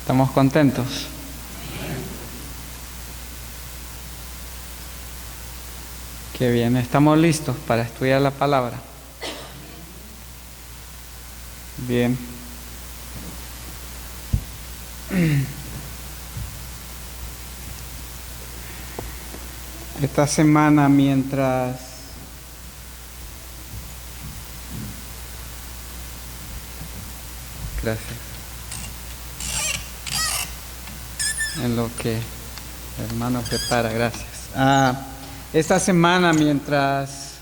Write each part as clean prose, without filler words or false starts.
¿Estamos contentos? Qué bien, ¿estamos listos para estudiar la palabra? Bien. Esta semana Gracias. En lo que el hermano prepara, gracias. Esta semana mientras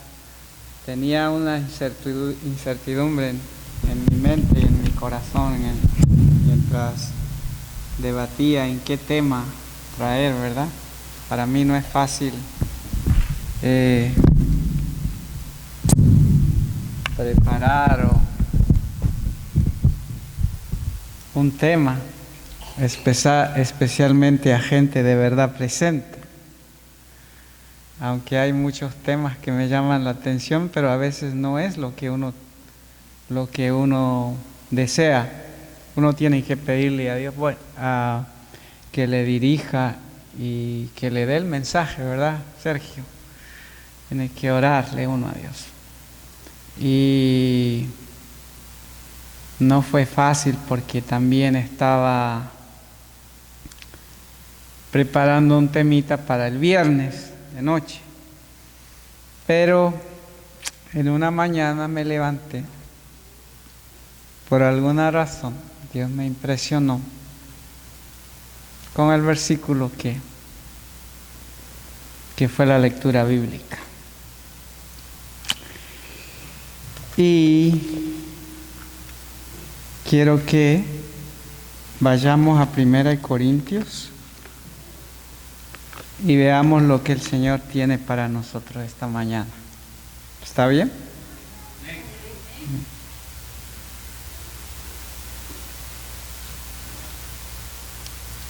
tenía una incertidumbre en mi mente y en mi corazón, mientras debatía en qué tema traer, ¿verdad? Para mí no es fácil preparar un tema, especialmente a gente de verdad presente. Aunque hay muchos temas que me llaman la atención, pero a veces no es lo que uno desea. Uno tiene que pedirle a Dios, que le dirija y que le dé el mensaje, ¿verdad, Sergio? Tiene que orarle uno a Dios. Y no fue fácil porque también estaba preparando un temita para el viernes de noche. Pero en una mañana me levanté. Por alguna razón, Dios me impresionó con el versículo que fue la lectura bíblica. Y quiero que vayamos a 1 Corintios y veamos lo que el Señor tiene para nosotros esta mañana. ¿Está bien?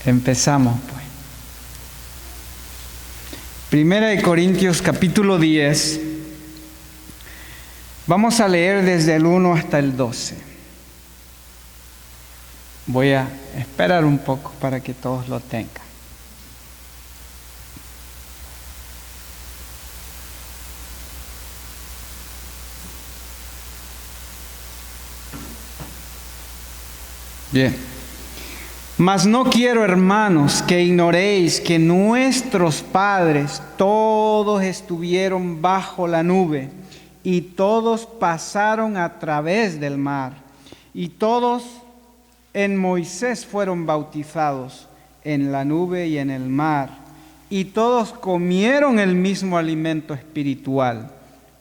Empezamos pues. 1 Corintios capítulo 10. Vamos a leer desde el 1 hasta el 12. Voy a esperar un poco para que todos lo tengan. Bien. Mas no quiero, hermanos, que ignoréis que nuestros padres todos estuvieron bajo la nube y todos pasaron a través del mar y todos en Moisés fueron bautizados en la nube y en el mar y todos comieron el mismo alimento espiritual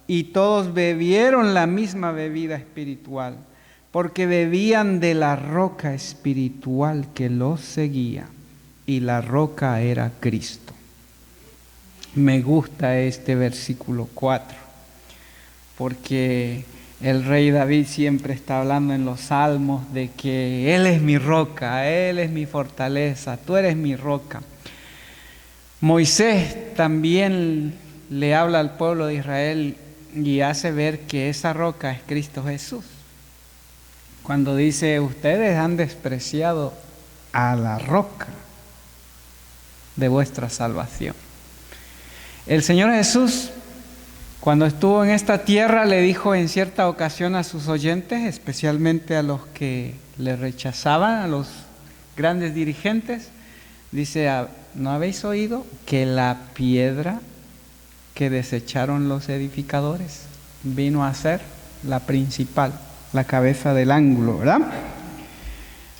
y todos bebieron la misma bebida espiritual, porque bebían de la roca espiritual que los seguía, y la roca era Cristo. Me gusta este versículo 4, porque el rey David siempre está hablando en los salmos de que Él es mi roca, Él es mi fortaleza, tú eres mi roca. Moisés también le habla al pueblo de Israel y hace ver que esa roca es Cristo Jesús. Cuando dice, ustedes han despreciado a la roca de vuestra salvación. El Señor Jesús, cuando estuvo en esta tierra, le dijo en cierta ocasión a sus oyentes, especialmente a los que le rechazaban, a los grandes dirigentes, dice, ¿no habéis oído que la piedra que desecharon los edificadores vino a ser la principal? La cabeza del ángulo, ¿verdad?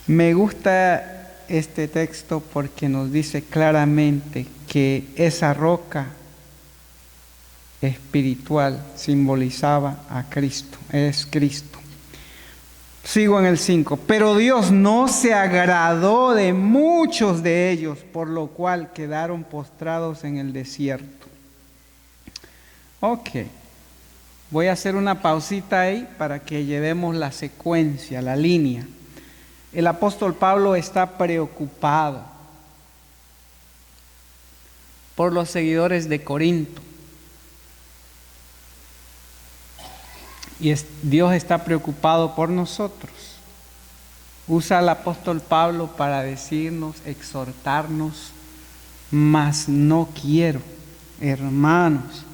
Me gusta este texto porque nos dice claramente que esa roca espiritual simbolizaba a Cristo, es Cristo. Sigo en el 5. Pero Dios no se agradó de muchos de ellos, por lo cual quedaron postrados en el desierto. Ok. Voy a hacer una pausita ahí para que llevemos la secuencia, la línea. El apóstol Pablo está preocupado por los seguidores de Corinto. Y Dios está preocupado por nosotros. usa al apóstol Pablo para decirnos, exhortarnos, mas no quiero, hermanos,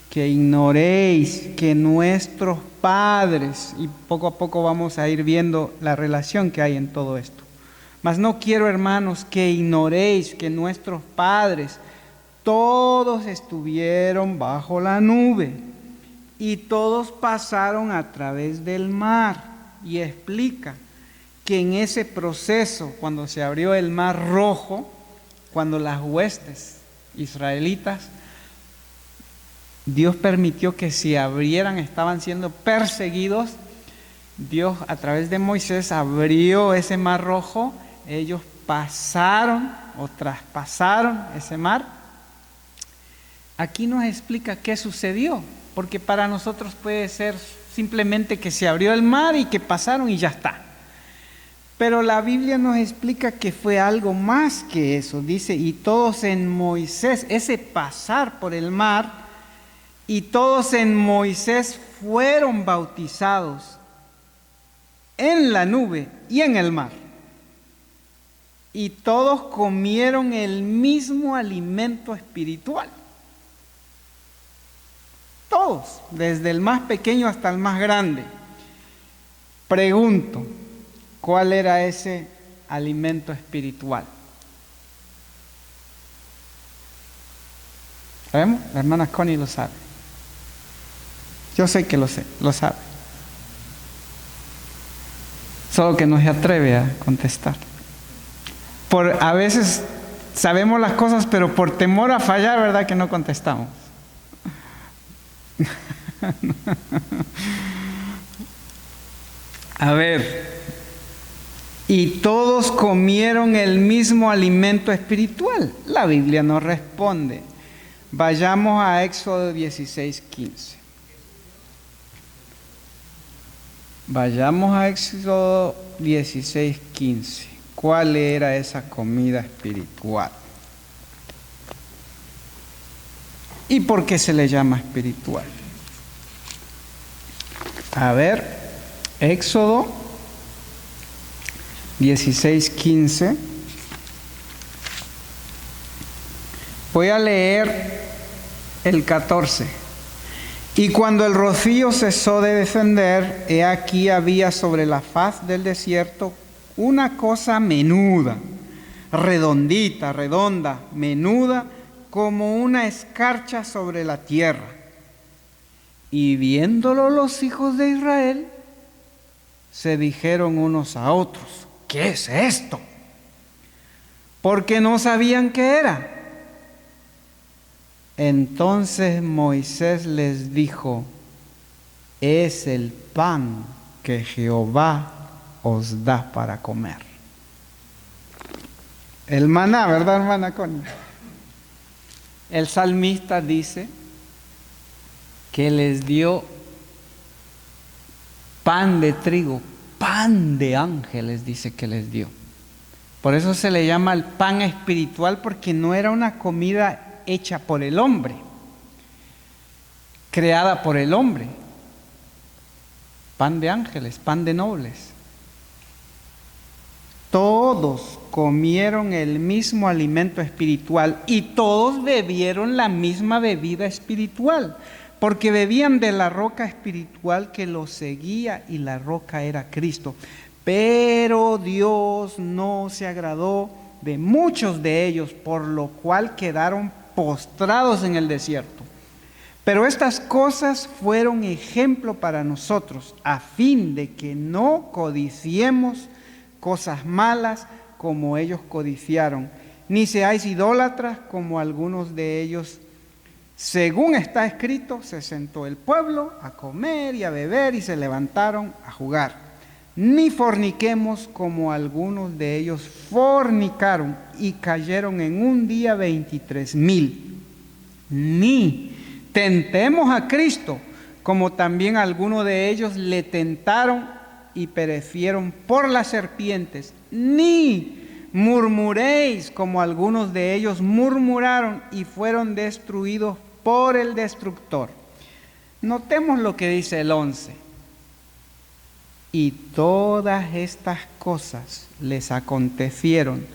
que ignoréis que nuestros padres, y poco a poco vamos a ir viendo la relación que hay en todo esto, mas no quiero, hermanos, que ignoréis que nuestros padres todos estuvieron bajo la nube y todos pasaron a través del mar. Y explica que en ese proceso, cuando se abrió el mar rojo, cuando las huestes israelitas, Dios permitió que se abrieran, estaban siendo perseguidos. Dios a través de Moisés abrió ese mar rojo, ellos pasaron o traspasaron ese mar. Aquí nos explica qué sucedió, porque para nosotros puede ser simplemente que se abrió el mar y que pasaron y ya está. Pero la Biblia nos explica que fue algo más que eso. Dice, y todos en Moisés, ese pasar por el mar, y todos en Moisés fueron bautizados en la nube y en el mar. Y todos comieron el mismo alimento espiritual. Todos, desde el más pequeño hasta el más grande. Pregunto, ¿cuál era ese alimento espiritual? ¿Sabemos? La hermana Connie lo sabe. Yo sé que lo sabe. Solo que no se atreve a contestar. A veces sabemos las cosas, pero por temor a fallar, ¿verdad? Que no contestamos. A ver, y todos comieron el mismo alimento espiritual. La Biblia nos responde. Vayamos a Éxodo 16:15. Vayamos a Éxodo 16:15. ¿Cuál era esa comida espiritual? ¿Y por qué se le llama espiritual? A ver, Éxodo 16:15. Voy a leer el 14. Y cuando el rocío cesó de descender, he aquí había sobre la faz del desierto una cosa menuda, redonda, menuda, como una escarcha sobre la tierra. Y viéndolo los hijos de Israel, se dijeron unos a otros, ¿qué es esto? Porque no sabían qué era. Entonces Moisés les dijo, es el pan que Jehová os da para comer. El maná, ¿verdad, hermana Connie? El salmista dice que les dio pan de trigo, pan de ángeles, dice que les dio. Por eso se le llama el pan espiritual, porque no era una comida hecha por el hombre, creada por el hombre. Pan de ángeles, pan de nobles. Todos comieron el mismo alimento espiritual y todos bebieron la misma bebida espiritual, porque bebían de la roca espiritual que los seguía, y la roca era Cristo. Pero Dios no se agradó de muchos de ellos, por lo cual quedaron postrados en el desierto. Pero estas cosas fueron ejemplo para nosotros, a fin de que no codiciemos cosas malas como ellos codiciaron, ni seáis idólatras como algunos de ellos. Según está escrito, se sentó el pueblo a comer y a beber y se levantaron a jugar. Ni forniquemos como algunos de ellos fornicaron y cayeron en un día 23,000. Ni tentemos a Cristo como también algunos de ellos le tentaron y perecieron por las serpientes. Ni murmuréis como algunos de ellos murmuraron y fueron destruidos por el destructor. Notemos lo que dice el 11. Y todas estas cosas les acontecieron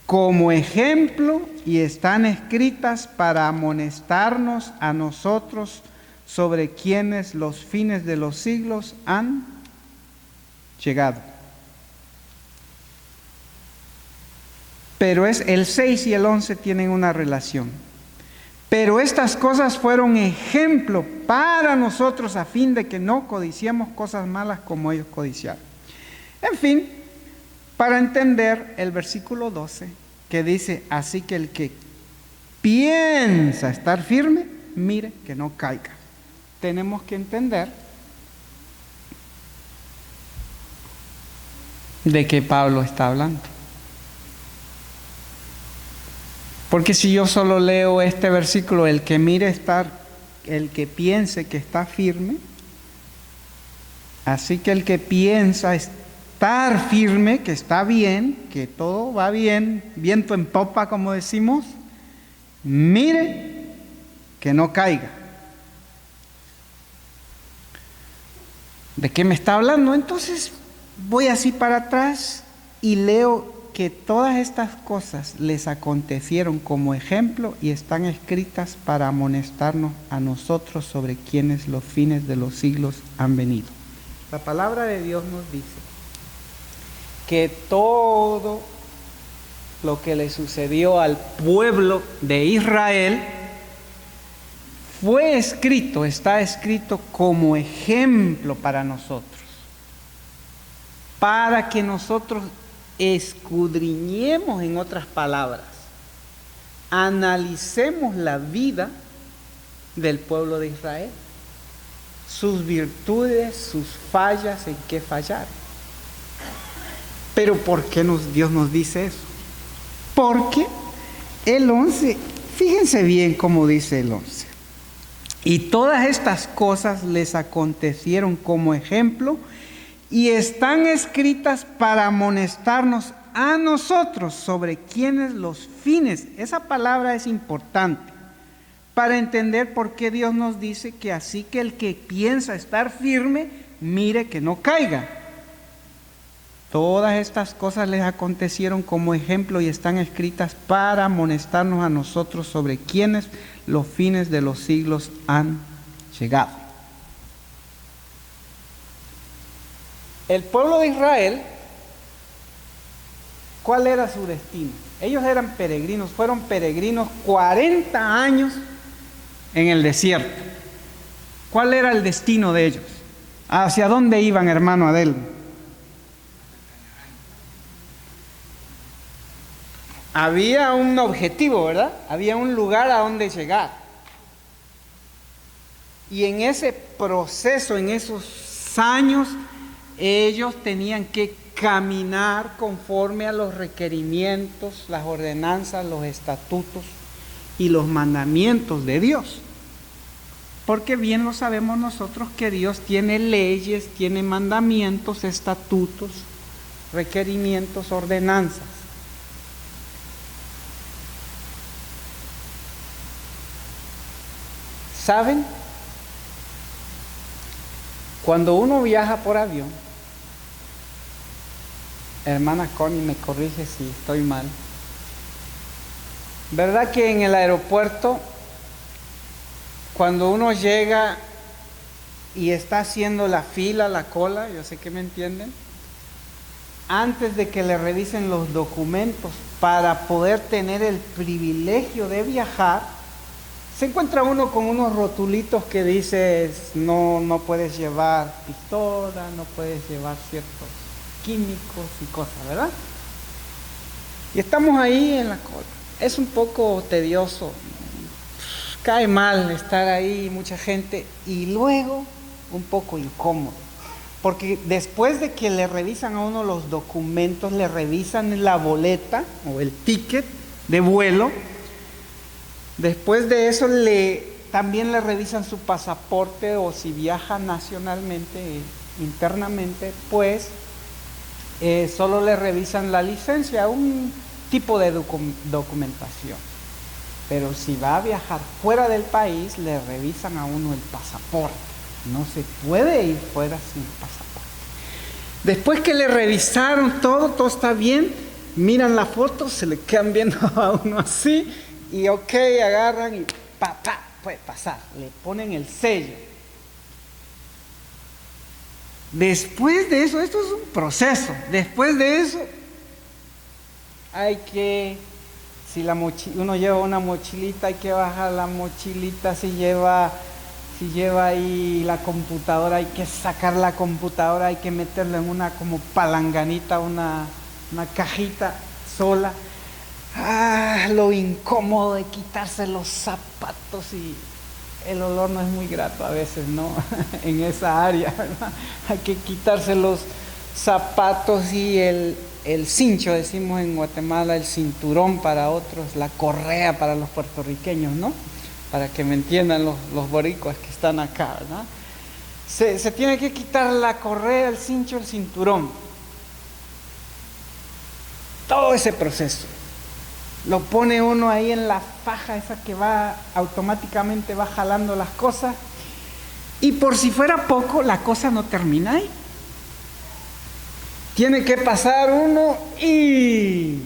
como ejemplo y están escritas para amonestarnos a nosotros sobre quienes los fines de los siglos han llegado. Pero el 6 y el 11 tienen una relación. Pero estas cosas fueron ejemplo para nosotros a fin de que no codiciemos cosas malas como ellos codiciaron. En fin, para entender el versículo 12 que dice, así que el que piensa estar firme, mire que no caiga. Tenemos que entender de qué Pablo está hablando. Porque si yo solo leo este versículo, el que piense que está firme, así que el que piensa estar firme, que está bien, que todo va bien, viento en popa como decimos, mire que no caiga. ¿De qué me está hablando? Entonces voy así para atrás y leo que todas estas cosas les acontecieron como ejemplo y están escritas para amonestarnos a nosotros sobre quienes los fines de los siglos han venido. La palabra de Dios nos dice que todo lo que le sucedió al pueblo de Israel fue escrito, está escrito como ejemplo para nosotros, para que nosotros escudriñemos, en otras palabras, analicemos la vida del pueblo de Israel, sus virtudes, sus fallas, en qué fallar. Pero ¿por qué Dios nos dice eso? Porque el 11, fíjense bien cómo dice el 11. Y todas estas cosas les acontecieron como ejemplo y están escritas para amonestarnos a nosotros sobre quienes los fines. Esa palabra es importante para entender por qué Dios nos dice que así que el que piensa estar firme, mire que no caiga. Todas estas cosas les acontecieron como ejemplo y están escritas para amonestarnos a nosotros sobre quienes los fines de los siglos han llegado. El pueblo de Israel, ¿cuál era su destino? Ellos eran peregrinos, fueron peregrinos 40 años en el desierto. ¿Cuál era el destino de ellos? ¿Hacia dónde iban, hermano Adel? Había un objetivo, ¿verdad? Había un lugar a donde llegar. Y en ese proceso, en esos años, ellos tenían que caminar conforme a los requerimientos, las ordenanzas, los estatutos y los mandamientos de Dios. Porque bien lo sabemos nosotros que Dios tiene leyes, tiene mandamientos, estatutos, requerimientos, ordenanzas. ¿Saben? Cuando uno viaja por avión, hermana Connie me corrige si estoy mal, ¿verdad que en el aeropuerto, cuando uno llega y está haciendo la fila, la cola, yo sé que me entienden, antes de que le revisen los documentos para poder tener el privilegio de viajar, se encuentra uno con unos rotulitos que dice no puedes llevar pistola, no puedes llevar ciertos químicos y cosas, ¿verdad? Y estamos ahí en la cola. Es un poco tedioso, cae mal estar ahí, mucha gente, y luego un poco incómodo, porque después de que le revisan a uno los documentos, le revisan la boleta o el ticket de vuelo. Después de eso también le revisan su pasaporte o si viaja nacionalmente, internamente, pues solo le revisan la licencia, un tipo de documentación. Pero si va a viajar fuera del país, le revisan a uno el pasaporte. No se puede ir fuera sin pasaporte. Después que le revisaron todo está bien, miran la foto, se le quedan viendo a uno así y ok, agarran y puede pasar, le ponen el sello. Después de eso, esto es un proceso, después de eso hay que, si uno lleva una mochilita, hay que bajar la mochilita, si lleva ahí la computadora, hay que sacar la computadora, hay que meterla en una como palanganita, una cajita sola. Lo incómodo de quitarse los zapatos y el olor no es muy grato a veces, ¿no? En esa área, ¿verdad? Hay que quitarse los zapatos y el cincho, decimos en Guatemala, el cinturón para otros, la correa para los puertorriqueños, ¿no? Para que me entiendan los boricuas que están acá, ¿verdad? Se tiene que quitar la correa, el cincho, el cinturón. Todo ese proceso. Lo pone uno ahí en la faja esa que automáticamente va jalando las cosas. Y por si fuera poco, la cosa no termina ahí. Tiene que pasar uno y...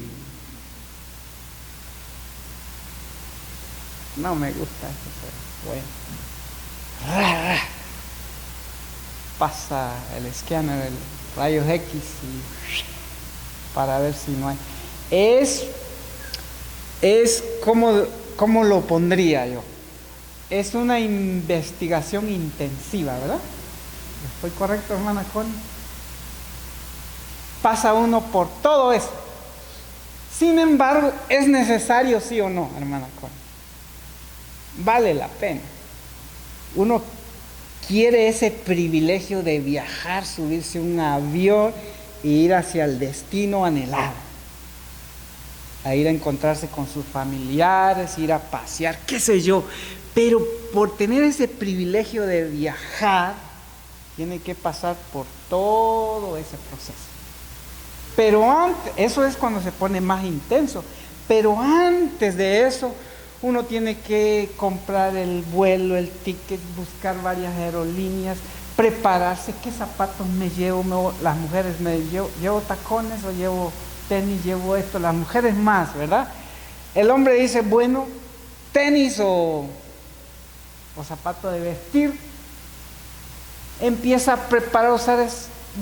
No me gusta eso, bueno. Pasa el escáner, el rayos X para ver si no hay. Es como lo pondría yo. Es una investigación intensiva, ¿verdad? ¿Estoy correcto, hermana Connie? Pasa uno por todo eso. Sin embargo, ¿es necesario sí o no, hermana Connie? Vale la pena. Uno quiere ese privilegio de viajar, subirse a un avión e ir hacia el destino anhelado, a ir a encontrarse con sus familiares, ir a pasear, qué sé yo. Pero por tener ese privilegio de viajar, tiene que pasar por todo ese proceso. Pero antes, eso es cuando se pone más intenso, pero antes de eso, uno tiene que comprar el vuelo, el ticket, buscar varias aerolíneas, prepararse, qué zapatos me llevo, las mujeres llevo tacones o llevo tenis, llevo esto, las mujeres más, ¿verdad? El hombre dice, bueno, tenis o zapato de vestir, empieza a preparar,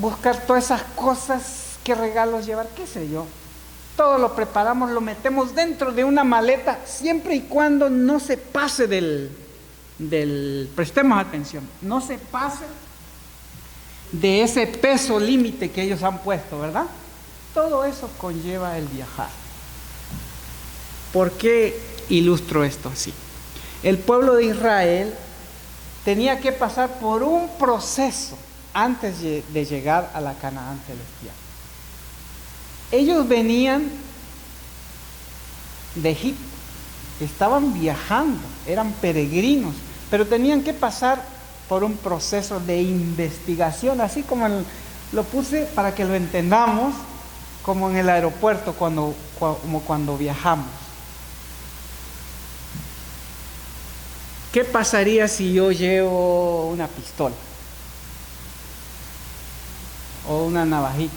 buscar todas esas cosas, qué regalos llevar, qué sé yo. Todo lo preparamos, lo metemos dentro de una maleta, siempre y cuando no se pase prestemos atención, no se pase de ese peso límite que ellos han puesto, ¿verdad? Todo eso conlleva el viajar. ¿Por qué ilustro esto así? El pueblo de Israel tenía que pasar por un proceso antes de llegar a la Canaán celestial. Ellos venían de Egipto, estaban viajando, eran peregrinos, pero tenían que pasar por un proceso de investigación, así como lo puse para que lo entendamos, como en el aeropuerto como cuando viajamos. ¿Qué pasaría si yo llevo una pistola? O una navajita,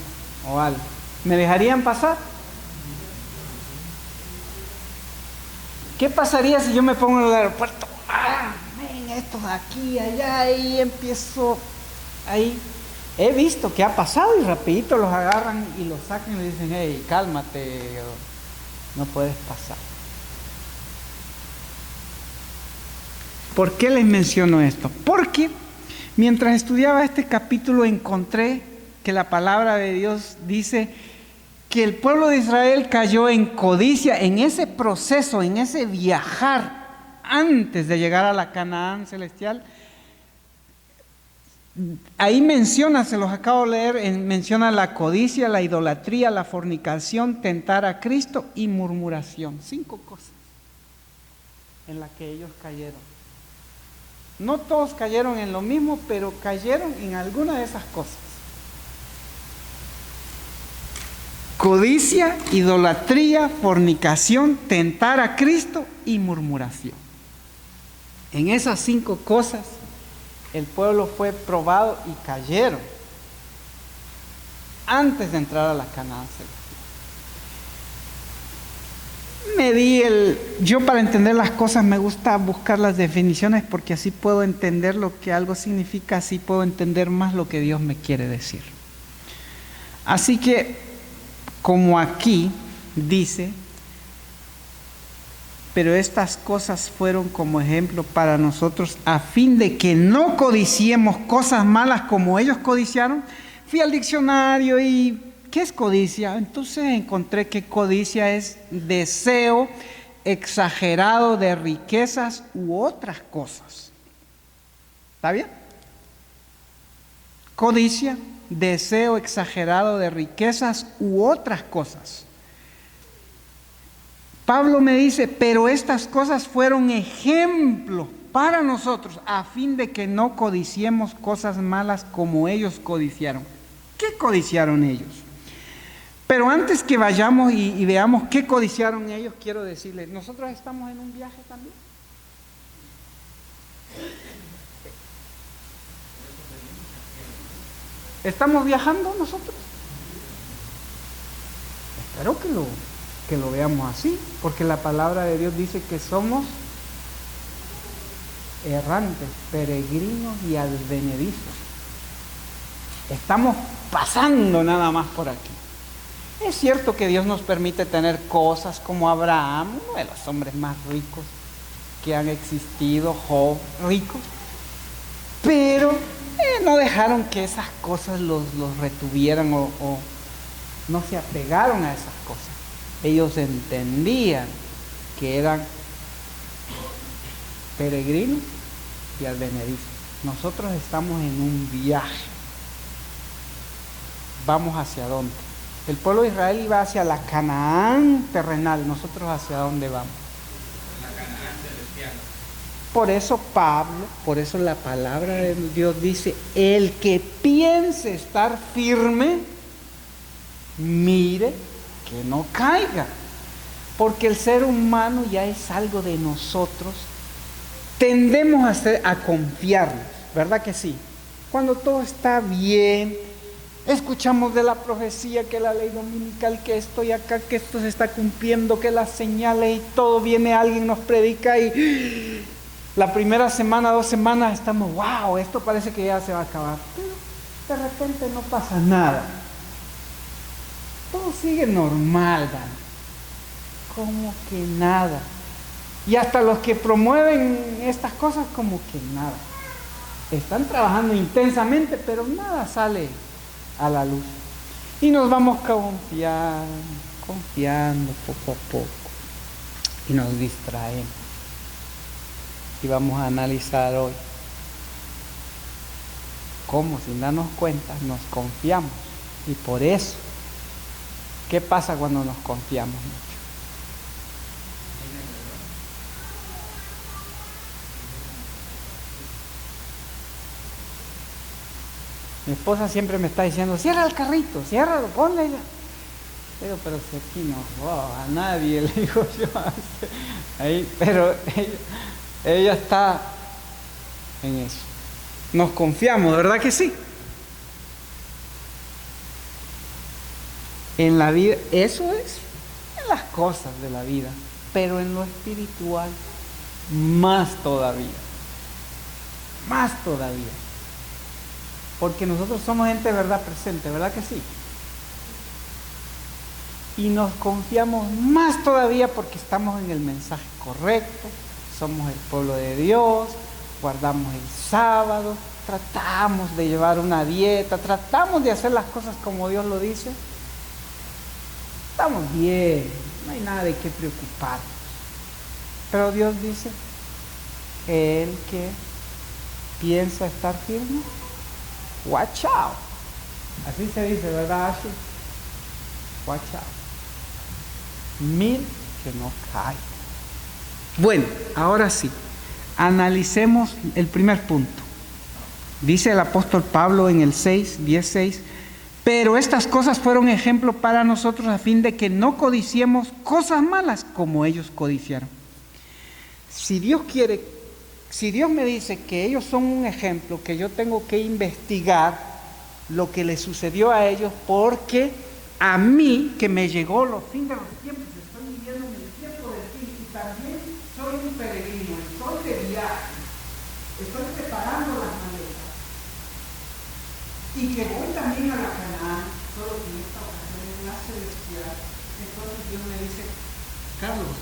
o algo. ¿Me dejarían pasar? ¿Qué pasaría si yo me pongo en el aeropuerto? Esto de aquí, allá, y empiezo ahí. He visto que ha pasado y rapidito los agarran y los sacan y le dicen, hey, cálmate, no puedes pasar. ¿Por qué les menciono esto? Porque mientras estudiaba este capítulo encontré que la palabra de Dios dice que el pueblo de Israel cayó en codicia, en ese proceso, en ese viajar antes de llegar a la Canaán celestial. Ahí menciona, se los acabo de leer, menciona la codicia, la idolatría, la fornicación, tentar a Cristo y murmuración. 5 cosas en las que ellos cayeron. No todos cayeron en lo mismo, pero cayeron en alguna de esas cosas. Codicia, idolatría, fornicación, tentar a Cristo y murmuración. En esas 5 cosas el pueblo fue probado y cayeron. antes de entrar a la Canaán celestial. Yo para entender las cosas me gusta buscar las definiciones porque así puedo entender lo que algo significa, así puedo entender más lo que Dios me quiere decir. Así que, como aquí dice, pero estas cosas fueron como ejemplo para nosotros a fin de que no codiciemos cosas malas como ellos codiciaron. Fui al diccionario y ¿qué es codicia? Entonces encontré que codicia es deseo exagerado de riquezas u otras cosas. ¿Está bien? Codicia, deseo exagerado de riquezas u otras cosas. Pablo me dice, pero estas cosas fueron ejemplo para nosotros a fin de que no codiciemos cosas malas como ellos codiciaron. ¿Qué codiciaron ellos? Pero antes que vayamos y veamos qué codiciaron ellos, quiero decirles, nosotros estamos en un viaje también. ¿Estamos viajando nosotros? Espero que lo veamos así, porque la palabra de Dios dice que somos errantes, peregrinos y advenedizos. Estamos pasando nada más por aquí. Es cierto que Dios nos permite tener cosas como Abraham, uno de los hombres más ricos que han existido, Job, rico, pero no dejaron que esas cosas los retuvieran o no se apegaron a esas cosas. Ellos entendían que eran peregrinos y advenedizos. Nosotros estamos en un viaje. ¿Vamos hacia dónde? El pueblo de Israel iba hacia la Canaán terrenal. ¿Nosotros hacia dónde vamos? La Canaán celestial. Por eso Pablo, por eso la palabra de Dios dice, el que piense estar firme, mire que no caiga. Porque el ser humano ya es algo de nosotros. Tendemos a confiarnos, ¿verdad que sí? Cuando todo está bien, escuchamos de la profecía, que la ley dominical, que esto y acá, que esto se está cumpliendo, que las señales y todo, viene alguien, nos predica y la primera semana, 2 semanas estamos, wow, esto parece que ya se va a acabar. Pero de repente no pasa nada. Todo sigue normal, ¿verdad? Como que nada. Y hasta los que promueven estas cosas, como que nada. Están trabajando intensamente, pero nada sale a la luz. Y nos vamos confiando poco a poco. Y nos distraemos. Y vamos a analizar hoy cómo, sin darnos cuenta, nos confiamos. Y por eso, ¿qué pasa cuando nos confiamos mucho? Mi esposa siempre me está diciendo, cierra el carrito, ciérralo, ponle ya. Pero si aquí no roba a nadie, le digo yo. Ahí, pero ella está en eso. Nos confiamos, ¿verdad que sí? En la vida, eso es en las cosas de la vida, pero en lo espiritual, más todavía. Más todavía. Porque nosotros somos gente de verdad presente, ¿verdad que sí? Y nos confiamos más todavía porque estamos en el mensaje correcto, somos el pueblo de Dios, guardamos el sábado, tratamos de llevar una dieta, tratamos de hacer las cosas como Dios lo dice. Estamos bien, no hay nada de qué preocuparnos. Pero Dios dice, el que piensa estar firme, watch out. Así se dice, ¿verdad, Ashley? Watch out. Mira que no cae. Bueno, ahora sí, analicemos el primer punto. Dice el apóstol Pablo en el 10:6, pero estas cosas fueron ejemplo para nosotros a fin de que no codiciemos cosas malas como ellos codiciaron. Si Dios me dice que ellos son un ejemplo, que yo tengo que investigar lo que le sucedió a ellos, porque a mí, que me llegó los fines de los tiempos, estoy viviendo en el tiempo del fin y también soy un peregrino, estoy de viaje, estoy preparando las maletas y que voy también a la Canaán, solo que en esta ocasión es la celestial. Entonces Dios me dice: Carlos,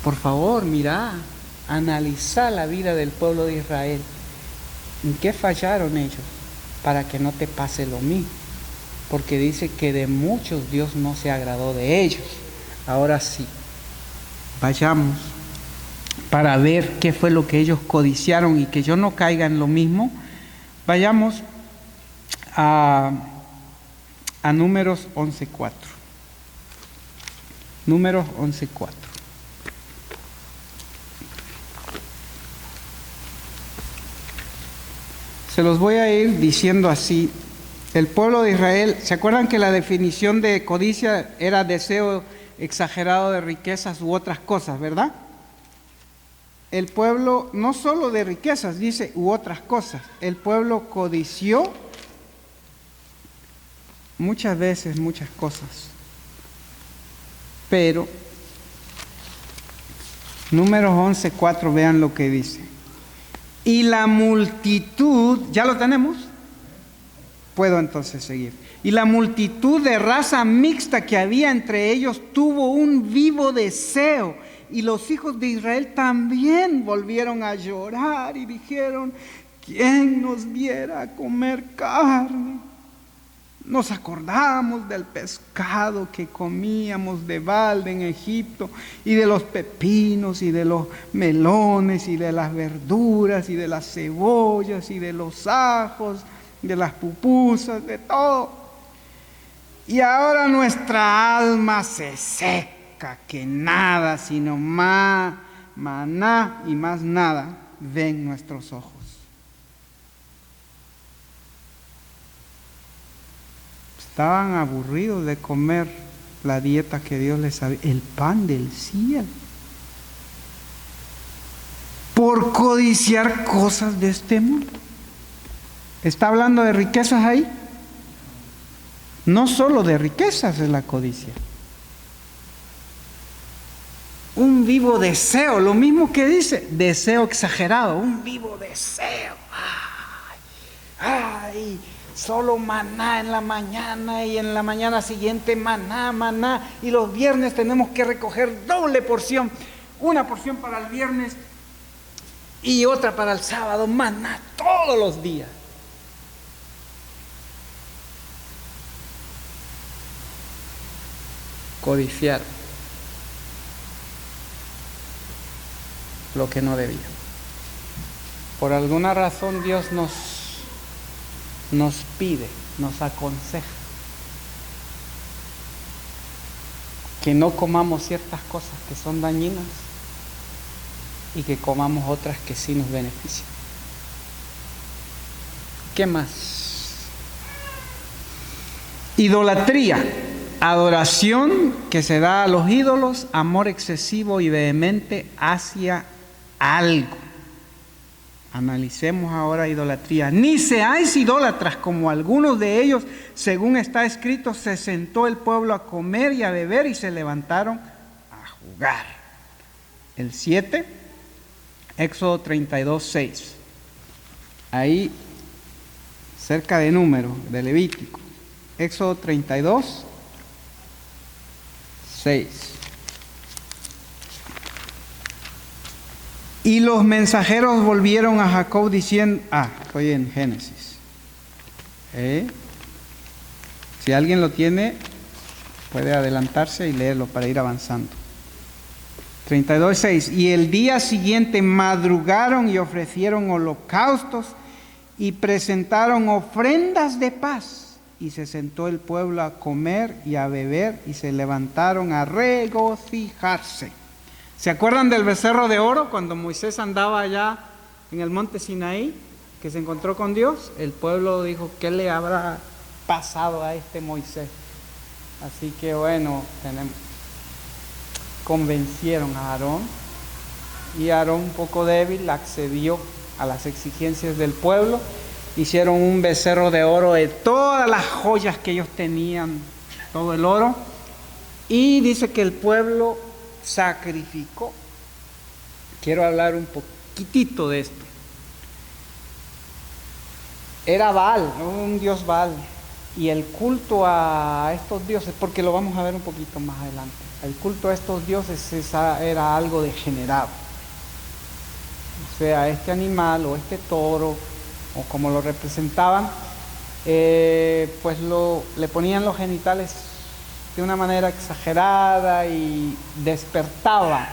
por favor, mira, analiza la vida del pueblo de Israel. ¿En qué fallaron ellos? Para que no te pase lo mismo. Porque dice que de muchos Dios no se agradó de ellos. Ahora sí, vayamos para ver qué fue lo que ellos codiciaron y que yo no caiga en lo mismo. Vayamos a Números 11:4. Números 11:4. Se los voy a ir diciendo así. El pueblo de Israel, ¿se acuerdan que la definición de codicia era deseo exagerado de riquezas u otras cosas, verdad? El pueblo, no solo de riquezas, dice, u otras cosas. El pueblo codició muchas veces muchas cosas. Pero, Números 11:4, vean lo que dice. Y la multitud, ¿ya lo tenemos? Puedo entonces seguir. Y la multitud de raza mixta que había entre ellos tuvo un vivo deseo. Y los hijos de Israel también volvieron a llorar y dijeron: ¿quién nos diera a comer carne? Nos acordamos del pescado que comíamos de balde en Egipto, y de los pepinos, y de los melones, y de las verduras, y de las cebollas, y de los ajos, de las pupusas, de todo. Y ahora nuestra alma se seca, que nada, sino maná y más nada ven nuestros ojos. Estaban aburridos de comer la dieta que Dios les había, el pan del cielo, por codiciar cosas de este mundo. ¿Está hablando de riquezas ahí? No solo de riquezas es la codicia. Un vivo deseo, lo mismo que dice, deseo exagerado, un vivo deseo. Ay, solo maná en la mañana, y en la mañana siguiente maná, y los viernes tenemos que recoger doble porción, una porción para el viernes y otra para el sábado, maná todos los días. Codiciar lo que no debía. Por alguna razón Dios nos pide, nos aconseja que no comamos ciertas cosas que son dañinas y que comamos otras que sí nos benefician. ¿Qué más? Idolatría, adoración que se da a los ídolos, amor excesivo y vehemente hacia algo. Analicemos ahora idolatría. Ni seáis idólatras como algunos de ellos, según está escrito, se sentó el pueblo a comer y a beber y se levantaron a jugar. El 7, Éxodo 32:6. Ahí, cerca de Número, de Levítico. Éxodo 32:6. Y los mensajeros volvieron a Jacob diciendo, estoy en Génesis. Si alguien lo tiene, puede adelantarse y leerlo para ir avanzando. 32:6. Y el día siguiente madrugaron y ofrecieron holocaustos y presentaron ofrendas de paz. Y se sentó el pueblo a comer y a beber y se levantaron a regocijarse. ¿Se acuerdan del becerro de oro cuando Moisés andaba allá en el monte Sinaí, que se encontró con Dios? El pueblo dijo: ¿qué le habrá pasado a este Moisés? Así que bueno, convencieron a Aarón, y Aarón, un poco débil, accedió a las exigencias del pueblo, hicieron un becerro de oro de todas las joyas que ellos tenían, todo el oro, y dice que el pueblo sacrificó. Quiero hablar un poquitito de esto. Era Baal, un dios Baal, y el culto a estos dioses, porque lo vamos a ver un poquito más adelante, el culto a estos dioses era algo degenerado. O sea, este animal o este toro, o como lo representaban, pues le ponían los genitales de una manera exagerada y despertaba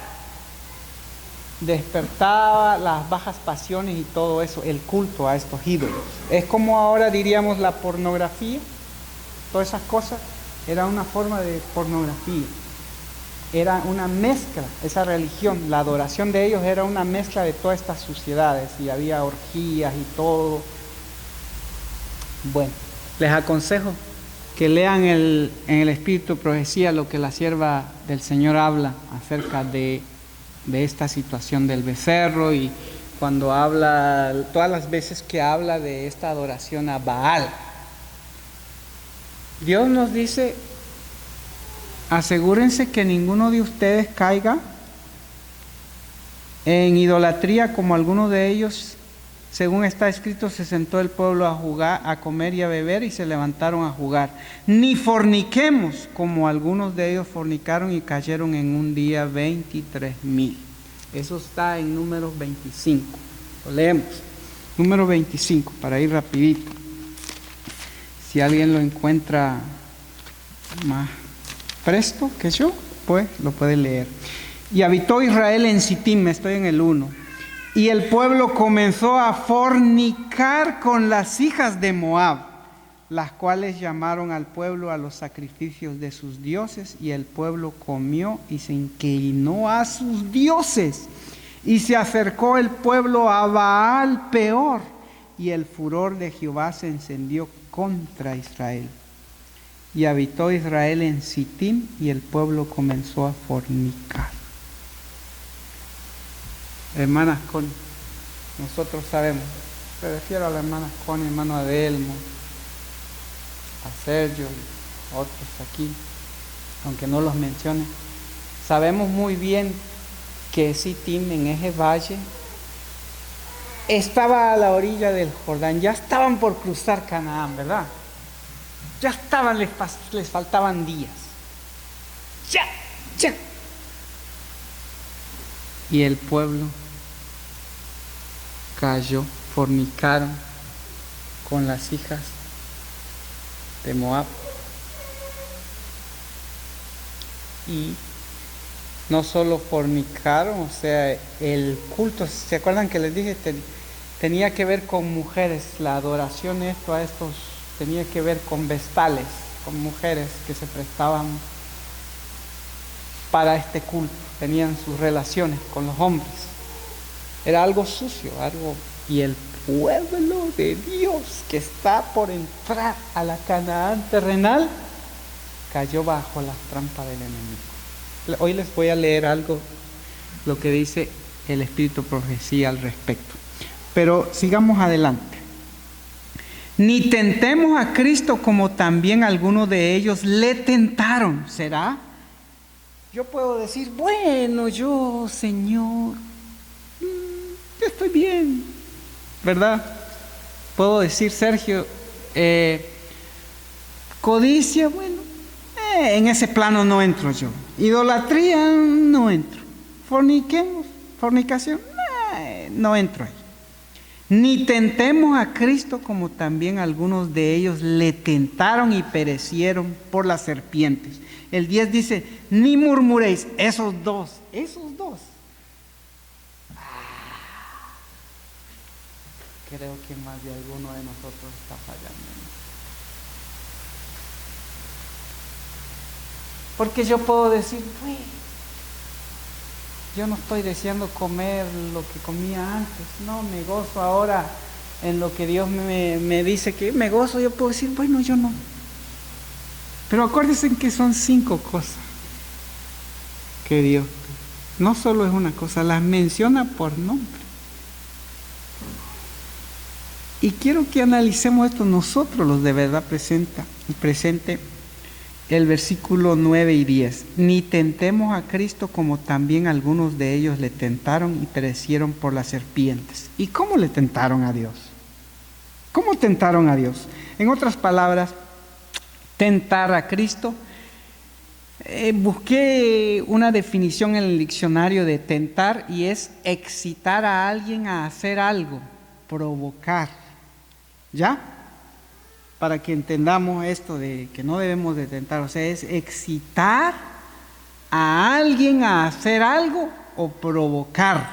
las bajas pasiones y todo eso, el culto a estos ídolos. Es como ahora diríamos la pornografía, todas esas cosas, era una forma de pornografía. Era una mezcla, esa religión, la adoración de ellos era una mezcla de todas estas suciedades y había orgías y todo. Bueno, les aconsejo que lean en el Espíritu Profecía lo que la sierva del Señor habla acerca de esta situación del becerro, y cuando habla, todas las veces que habla de esta adoración a Baal. Dios nos dice: asegúrense que ninguno de ustedes caiga en idolatría como algunos de ellos. Según está escrito, se sentó el pueblo a jugar, a comer y a beber, y se levantaron a jugar. Ni forniquemos como algunos de ellos fornicaron y cayeron en un día 23,000. Eso está en Números 25. Lo leemos. Número 25, para ir rapidito. Si alguien lo encuentra más presto que yo, pues lo puede leer. Y habitó Israel en Sittim, estoy en el 1. Y el pueblo comenzó a fornicar con las hijas de Moab, las cuales llamaron al pueblo a los sacrificios de sus dioses, y el pueblo comió y se inclinó a sus dioses. Y se acercó el pueblo a Baal peor, y el furor de Jehová se encendió contra Israel. Y habitó Israel en Sittim, y el pueblo comenzó a fornicar. Hermanas Connie, nosotros sabemos, me refiero a las hermanas Connie, hermano Adelmo, a Sergio y otros aquí, aunque no los mencione, sabemos muy bien que Sittim, en ese valle, estaba a la orilla del Jordán, ya estaban por cruzar Canaán, ¿verdad? Ya estaban, les faltaban días. Ya. Y el pueblo cayó, fornicaron con las hijas de Moab. Y no solo fornicaron, o sea, el culto, ¿se acuerdan que les dije? Tenía que ver con mujeres, la adoración a estos tenía que ver con vestales, con mujeres que se prestaban para este culto, tenían sus relaciones con los hombres. Era algo sucio, y el pueblo de Dios que está por entrar a la Canaán terrenal cayó bajo las trampas del enemigo. Hoy les voy a leer algo, lo que dice el Espíritu Profecía al respecto. Pero sigamos adelante. Ni tentemos a Cristo como también algunos de ellos le tentaron. ¿Será? Yo puedo decir, bueno, yo, Señor, yo estoy bien, ¿verdad? Puedo decir, Sergio, codicia, bueno, en ese plano no entro yo. Idolatría, no entro. Fornicación, no entro ahí. Ni tentemos a Cristo como también algunos de ellos le tentaron y perecieron por las serpientes. El 10 dice, ni murmuréis, esos dos. Creo que más de alguno de nosotros está fallando. Porque yo puedo decir, yo no estoy deseando comer lo que comía antes, no, me gozo ahora en lo que Dios me dice que me gozo. Yo puedo decir, bueno, yo no. Pero acuérdense que son 5 cosas que Dios, no solo es una cosa, las menciona por nombre. Y quiero que analicemos esto nosotros, los de verdad presente, el versículo 9 y 10. Ni tentemos a Cristo como también algunos de ellos le tentaron y perecieron por las serpientes. ¿Y cómo le tentaron a Dios? ¿Cómo tentaron a Dios? En otras palabras, tentar a Cristo. Busqué una definición en el diccionario de tentar y es excitar a alguien a hacer algo, provocar. ¿Ya? Para que entendamos esto de que no debemos de tentar, o sea, es excitar a alguien a hacer algo o provocar.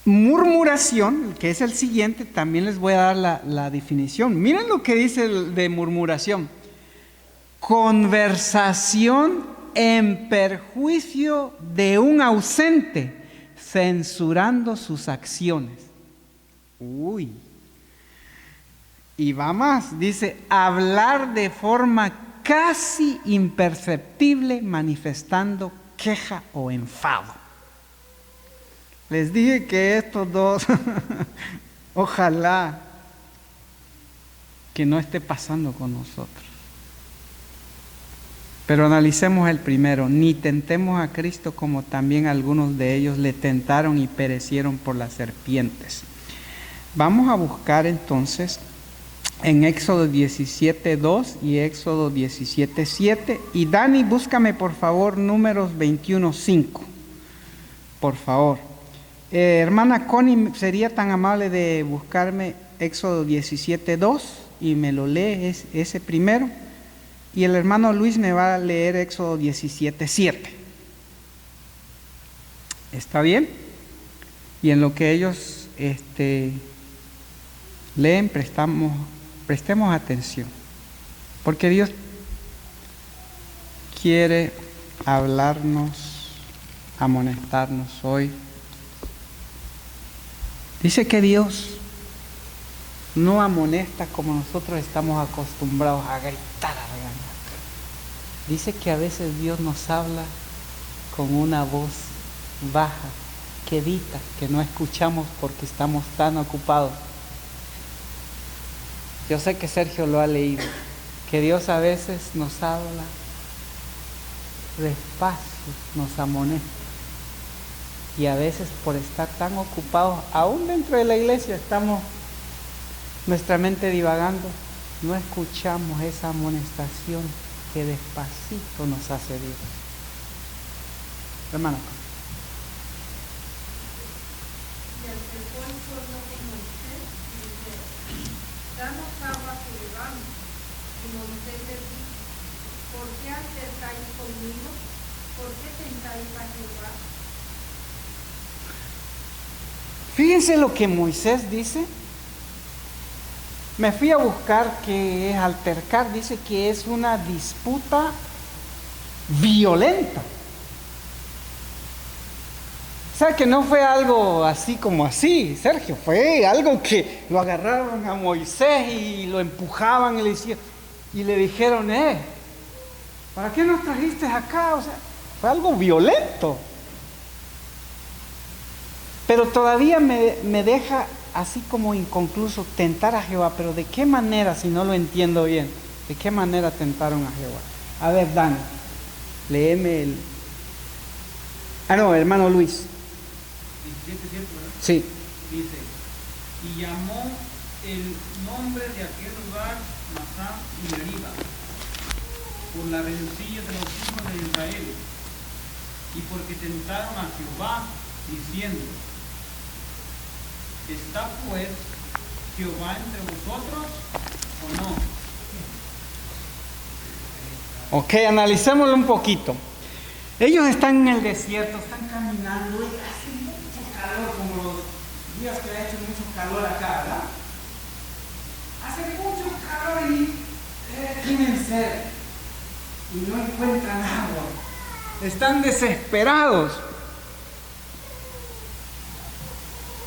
Murmuración, que es el siguiente, también les voy a dar la definición. Miren lo que dice de murmuración. Conversación en perjuicio de un ausente, censurando sus acciones. Uy. Y va más, dice, hablar de forma casi imperceptible, manifestando queja o enfado. Les dije que estos dos, ojalá que no esté pasando con nosotros. Pero analicemos el primero. Ni tentemos a Cristo como también algunos de ellos le tentaron y perecieron por las serpientes. Vamos a buscar entonces en Éxodo 17:2 y Éxodo 17:7. Y Dani, búscame por favor Números 21:5. Por favor. Hermana Connie, ¿sería tan amable de buscarme Éxodo 17:2 y me lo lee ese primero? Y el hermano Luis me va a leer Éxodo 17:7. ¿Está bien? Y en lo que ellos leen, prestemos atención. Porque Dios quiere hablarnos, amonestarnos hoy. Dice que Dios no amonesta como nosotros estamos acostumbrados a gritar, a regañar. Dice que a veces Dios nos habla con una voz baja, quedita, que no escuchamos porque estamos tan ocupados. Yo sé que Sergio lo ha leído, que Dios a veces nos habla despacio, nos amonesta. Y a veces por estar tan ocupados, aún dentro de la iglesia estamos nuestra mente divagando, no escuchamos esa amonestación que despacito nos hace Dios. Hermano. Y el que fue el pueblo con Moisés, dice, danos agua que bebamos. Y Moisés les dijo, ¿por qué altercáis conmigo? ¿Por qué tentáis a Jehová? Fíjense lo que Moisés dice. Me fui a buscar qué es altercar. Dice que es una disputa violenta. O sea que no fue algo así como así, Sergio. Fue algo que lo agarraron a Moisés y lo empujaban y le dijeron, ¿para qué nos trajiste acá? O sea, fue algo violento. Pero todavía me deja así como inconcluso tentar a Jehová. Pero ¿de qué manera, si no lo entiendo bien? ¿De qué manera tentaron a Jehová? A ver, Dani, léeme el... hermano Luis. 17, ¿cierto? Sí. Dice, y llamó el nombre de aquel lugar Masá y Meriba, por la rencilla de los hijos de Israel, y porque tentaron a Jehová, diciendo, ¿está pues Jehová entre vosotros o no? Ok, analicémoslo un poquito. Ellos están en el desierto, están caminando y hace mucho calor, como los días que ha hecho mucho calor acá, ¿verdad? Hace mucho calor y tienen sed y no encuentran agua. Están desesperados.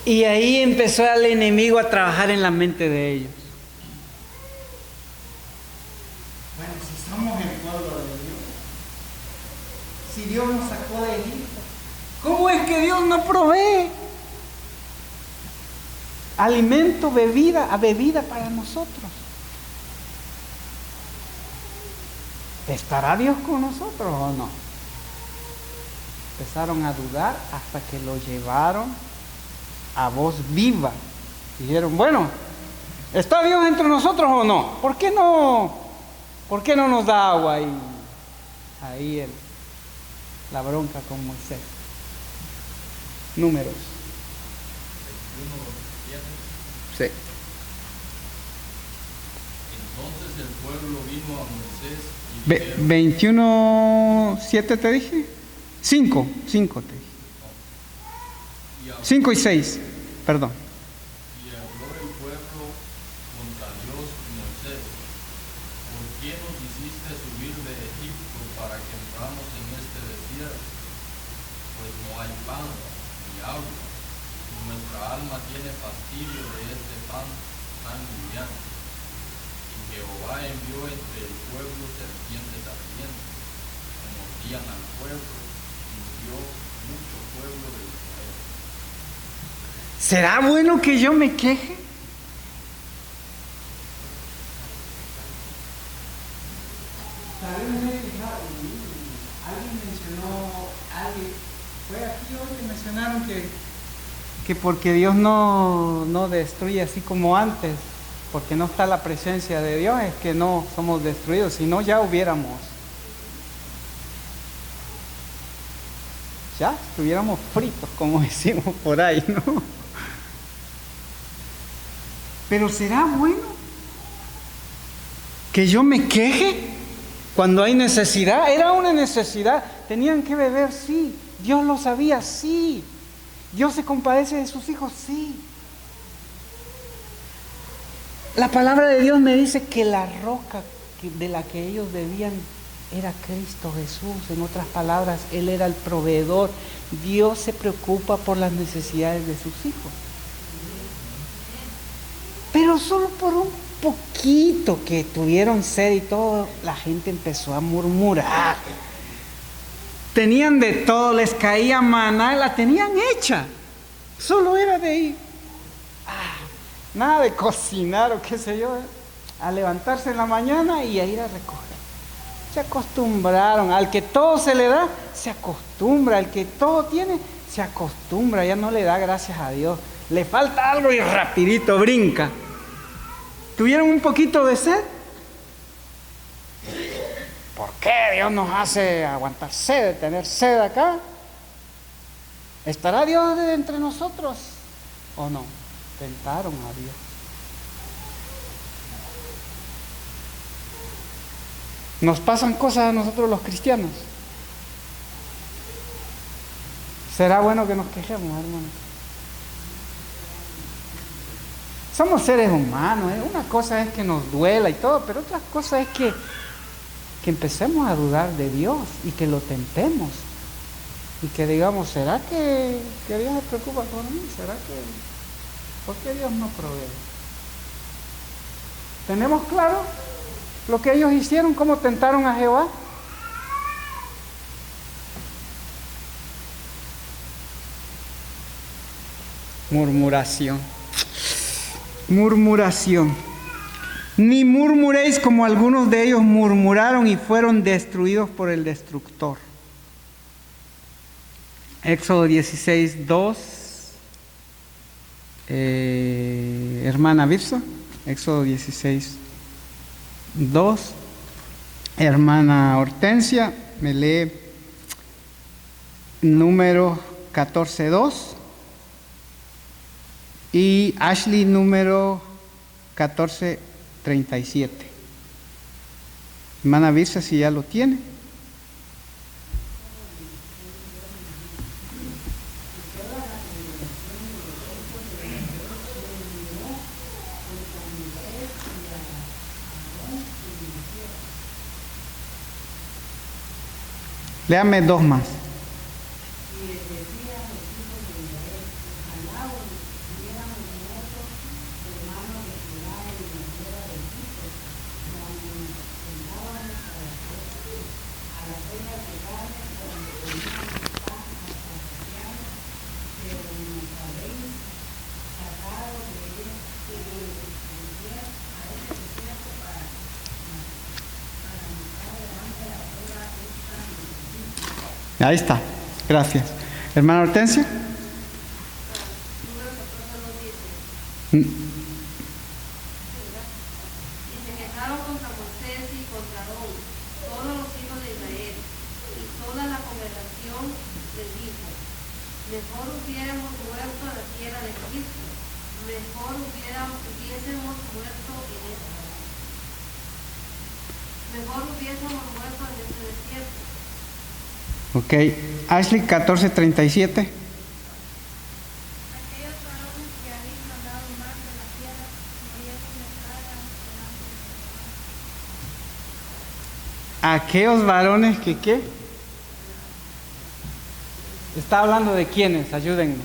Y ahí empezó el enemigo a trabajar en la mente de ellos. Bueno, si somos el pueblo de Dios, si Dios nos sacó de Egipto, ¿cómo es que Dios no provee? alimento, bebida para nosotros. ¿Estará Dios con nosotros o no? Empezaron a dudar hasta que lo llevaron a voz viva. Dijeron, bueno, ¿está Dios entre nosotros o no? ¿Por qué no nos da agua? Y ahí la bronca con Moisés. Números. 21:7. Sí. Entonces el pueblo vino a Moisés y dijeron, 21:7 te dije. 5 te dije. y habló, 5 y 6, perdón. y habló el pueblo contra Dios y Moisés: ¿por qué nos hiciste subir de Egipto para que muramos en este desierto? Pues no hay pan ni agua, y nuestra alma tiene fastidio de este pan tan liviano. Y Jehová envió entre el pueblo serpientes ardientes, que mordían al pueblo, y murió mucho pueblo de Israel. ¿Será bueno que yo me queje? Alguien mencionó, fue aquí hoy que mencionaron que porque Dios no destruye así como antes, porque no está la presencia de Dios, es que no somos destruidos, si no ya estuviéramos fritos, como decimos por ahí, ¿no? Pero ¿será bueno que yo me queje cuando hay necesidad? Era una necesidad, tenían que beber, sí. Dios lo sabía, sí. Dios se compadece de sus hijos, sí. La palabra de Dios me dice que la roca de la que ellos bebían era Cristo Jesús. En otras palabras, Él era el proveedor. Dios se preocupa por las necesidades de sus hijos. Pero solo por un poquito que tuvieron sed y todo, la gente empezó a murmurar. Tenían de todo, les caía maná, la tenían hecha. Solo era de ir. Nada de cocinar o qué sé yo. A levantarse en la mañana y a ir a recoger. Se acostumbraron. Al que todo se le da, se acostumbra. Al que todo tiene, se acostumbra. Ya no le da gracias a Dios. Le falta algo y rapidito brinca. ¿Tuvieron un poquito de sed? ¿Por qué Dios nos hace aguantar sed, tener sed acá? ¿Estará Dios entre nosotros o no? Tentaron a Dios. Nos pasan cosas a nosotros los cristianos. ¿Será bueno que nos quejemos, hermano? Somos seres humanos, ¿eh? Una cosa es que nos duela y todo, pero otra cosa es que empecemos a dudar de Dios y que lo tentemos. Y que digamos, ¿será que Dios se preocupa por mí? ¿Será que por qué Dios no provee? ¿Tenemos claro lo que ellos hicieron? ¿Cómo tentaron a Jehová? Murmuración. Ni murmuréis como algunos de ellos murmuraron y fueron destruidos por el destructor. Éxodo 16:2. Hermana Virsa, Éxodo 16:2. Hermana Hortensia, me lee número 14:2. Y Ashley número 14:37. Hermana Virsa, si ya lo tiene. Léame dos más. Ahí está. Gracias. Hermana Hortensia. Y se quejaron contra Moisés y contra Aarón, todos los hijos de Israel, y toda la congregación les dijo: mejor hubiéramos muerto en la tierra de Egipto, mejor hubiésemos muerto en esta. Mejor hubiésemos muerto en este desierto. Ok. Ashley 14:37. Aquellos varones que ¿qué? Está hablando de quiénes, ayúdenme.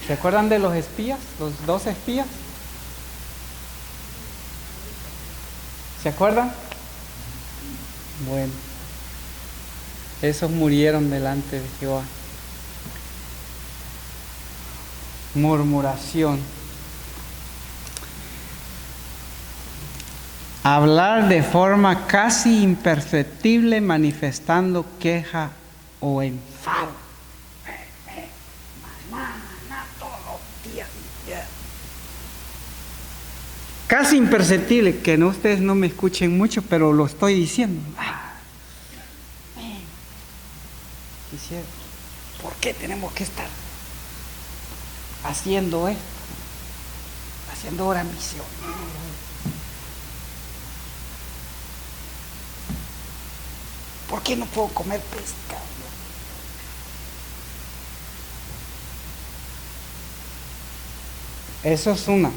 ¿Se acuerdan de los espías? Los 2 espías. ¿Se acuerdan? Bueno, esos murieron delante de Jehová. Murmuración. Hablar de forma casi imperceptible, manifestando queja o enfado. Todos los días. Casi imperceptible, que no, ustedes no me escuchen mucho, pero lo estoy diciendo. Quisiera, ¿por qué tenemos que estar haciendo esto? Haciendo ahora misión. ¿Por qué no puedo comer pescado? Eso es una.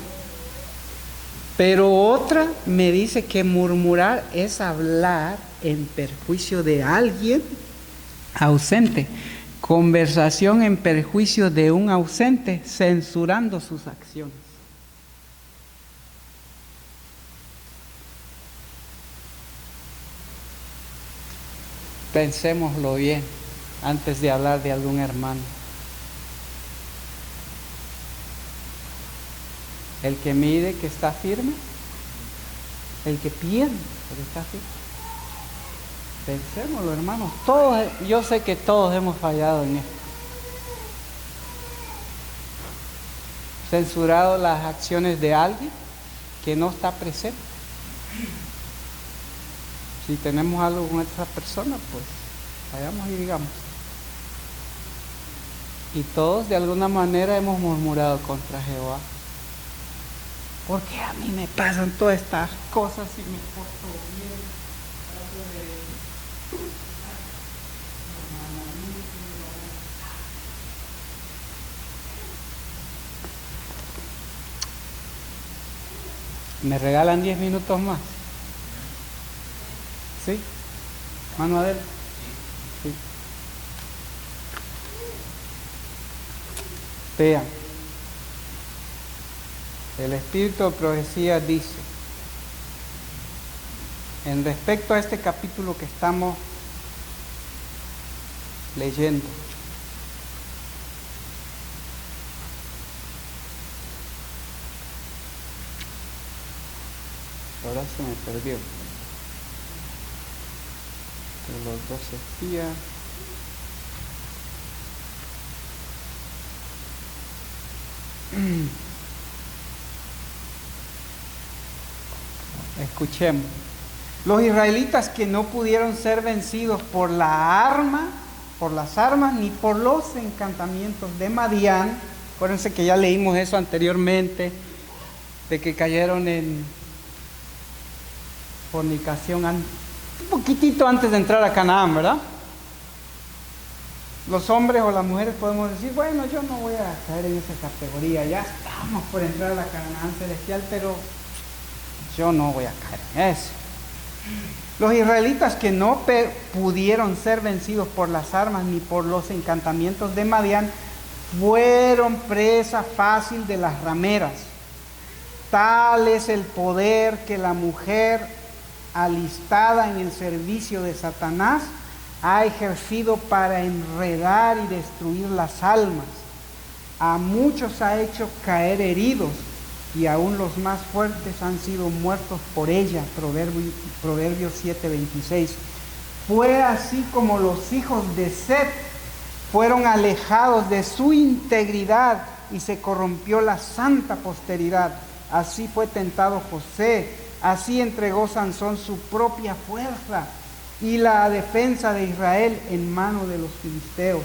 Pero otra me dice que murmurar es hablar en perjuicio de alguien ausente. Conversación en perjuicio de un ausente, censurando sus acciones. Pensémoslo bien antes de hablar de algún hermano. El que mide que está firme, el que pierde que está firme. Pensémoslo, hermanos. Todos, yo sé que todos hemos fallado en esto. Censurado las acciones de alguien que no está presente. Si tenemos algo con esa persona, pues vayamos y digamos. Y todos de alguna manera hemos murmurado contra Jehová. ¿Por qué a mí me pasan todas estas cosas y me porto bien? ¿Me regalan 10 minutos más? ¿Sí? ¿Mano Adel? Sí. Vean. El Espíritu de Profecía dice, en respecto a este capítulo que estamos leyendo, ahora se me perdió. De los 2 espías. Escuchemos. Los israelitas que no pudieron ser vencidos por las armas, ni por los encantamientos de Madián. Acuérdense que ya leímos eso anteriormente, de que cayeron en fornicación un poquitito antes de entrar a Canaán, ¿verdad? Los hombres o las mujeres podemos decir, bueno, yo no voy a caer en esa categoría, ya estamos por entrar a la Canaán celestial, pero yo no voy a caer en eso. Los israelitas que no pudieron ser vencidos por las armas ni por los encantamientos de Madián, fueron presa fácil de las rameras. Tal es el poder que la mujer alistada en el servicio de Satanás ha ejercido para enredar y destruir las almas. A muchos ha hecho caer heridos y aún los más fuertes han sido muertos por ella. Proverbios 7:26. Fue así como los hijos de Set fueron alejados de su integridad y se corrompió la santa posteridad. Así fue tentado José, así entregó Sansón su propia fuerza y la defensa de Israel en manos de los filisteos.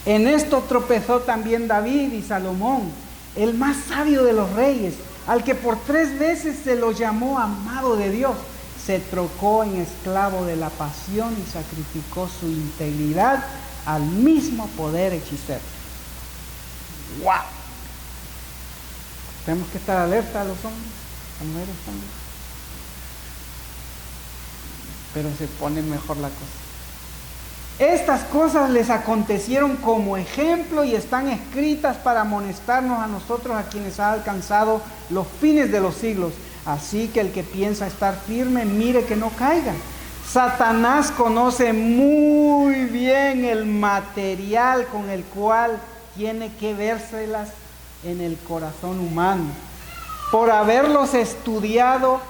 En esto tropezó también David y Salomón, el más sabio de los reyes, al que por 3 veces se lo llamó amado de Dios. Se trocó en esclavo de la pasión y sacrificó su integridad al mismo poder hechicero. ¡Wow! Tenemos que estar alerta a los hombres, a las mujeres también. Pero se pone mejor la cosa. Estas cosas les acontecieron como ejemplo y están escritas para amonestarnos a nosotros, a quienes ha alcanzado los fines de los siglos. Así que el que piensa estar firme, mire que no caiga. Satanás conoce muy bien el material con el cual tiene que vérselas en el corazón humano, por haberlos estudiado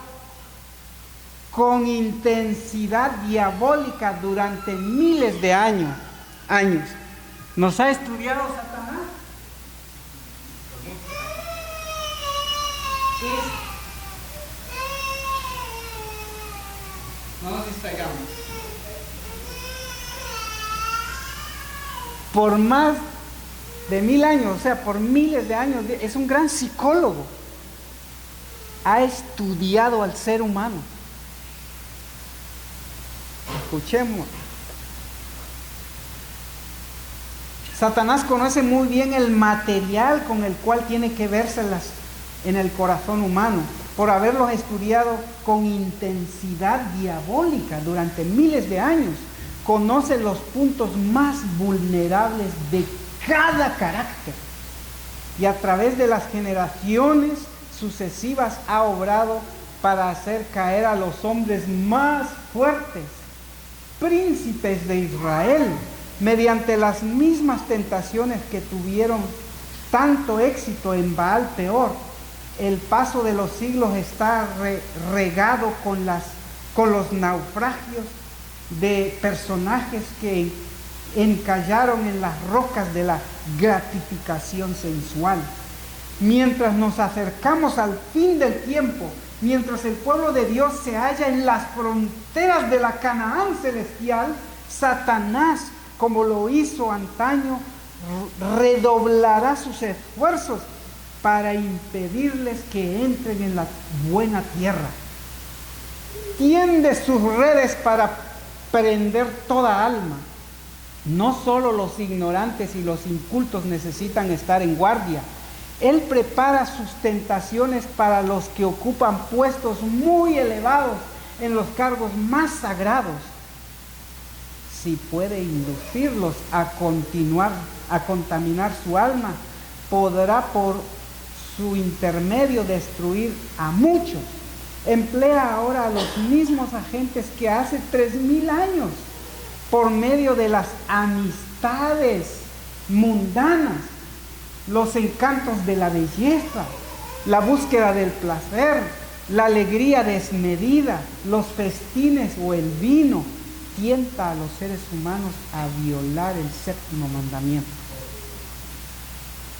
con intensidad diabólica durante miles de años. ¿Nos ha estudiado Satanás? No nos distraigamos. Por más de 1000 años, o sea, por miles de años, es un gran psicólogo. Ha estudiado al ser humano. Escuchemos. Satanás conoce muy bien el material con el cual tiene que vérselas en el corazón humano, por haberlos estudiado con intensidad diabólica durante miles de años. Conoce los puntos más vulnerables de cada carácter y a través de las generaciones sucesivas ha obrado para hacer caer a los hombres más fuertes, príncipes de Israel, mediante las mismas tentaciones que tuvieron tanto éxito en Baal Peor. El paso de los siglos está regado con los naufragios de personajes que encallaron en las rocas de la gratificación sensual. Mientras nos acercamos al fin del tiempo, mientras el pueblo de Dios se halla en las fronteras de la Canaán celestial, Satanás, como lo hizo antaño, redoblará sus esfuerzos para impedirles que entren en la buena tierra. Tiende sus redes para prender toda alma. No solo los ignorantes y los incultos necesitan estar en guardia. Él prepara sus tentaciones para los que ocupan puestos muy elevados en los cargos más sagrados. Si puede inducirlos a contaminar su alma, podrá por su intermedio destruir a muchos. Emplea ahora a los mismos agentes que hace 3000 años, por medio de las amistades mundanas, los encantos de la belleza, la búsqueda del placer, la alegría desmedida, los festines o el vino. Tienta a los seres humanos a violar el 7º mandamiento.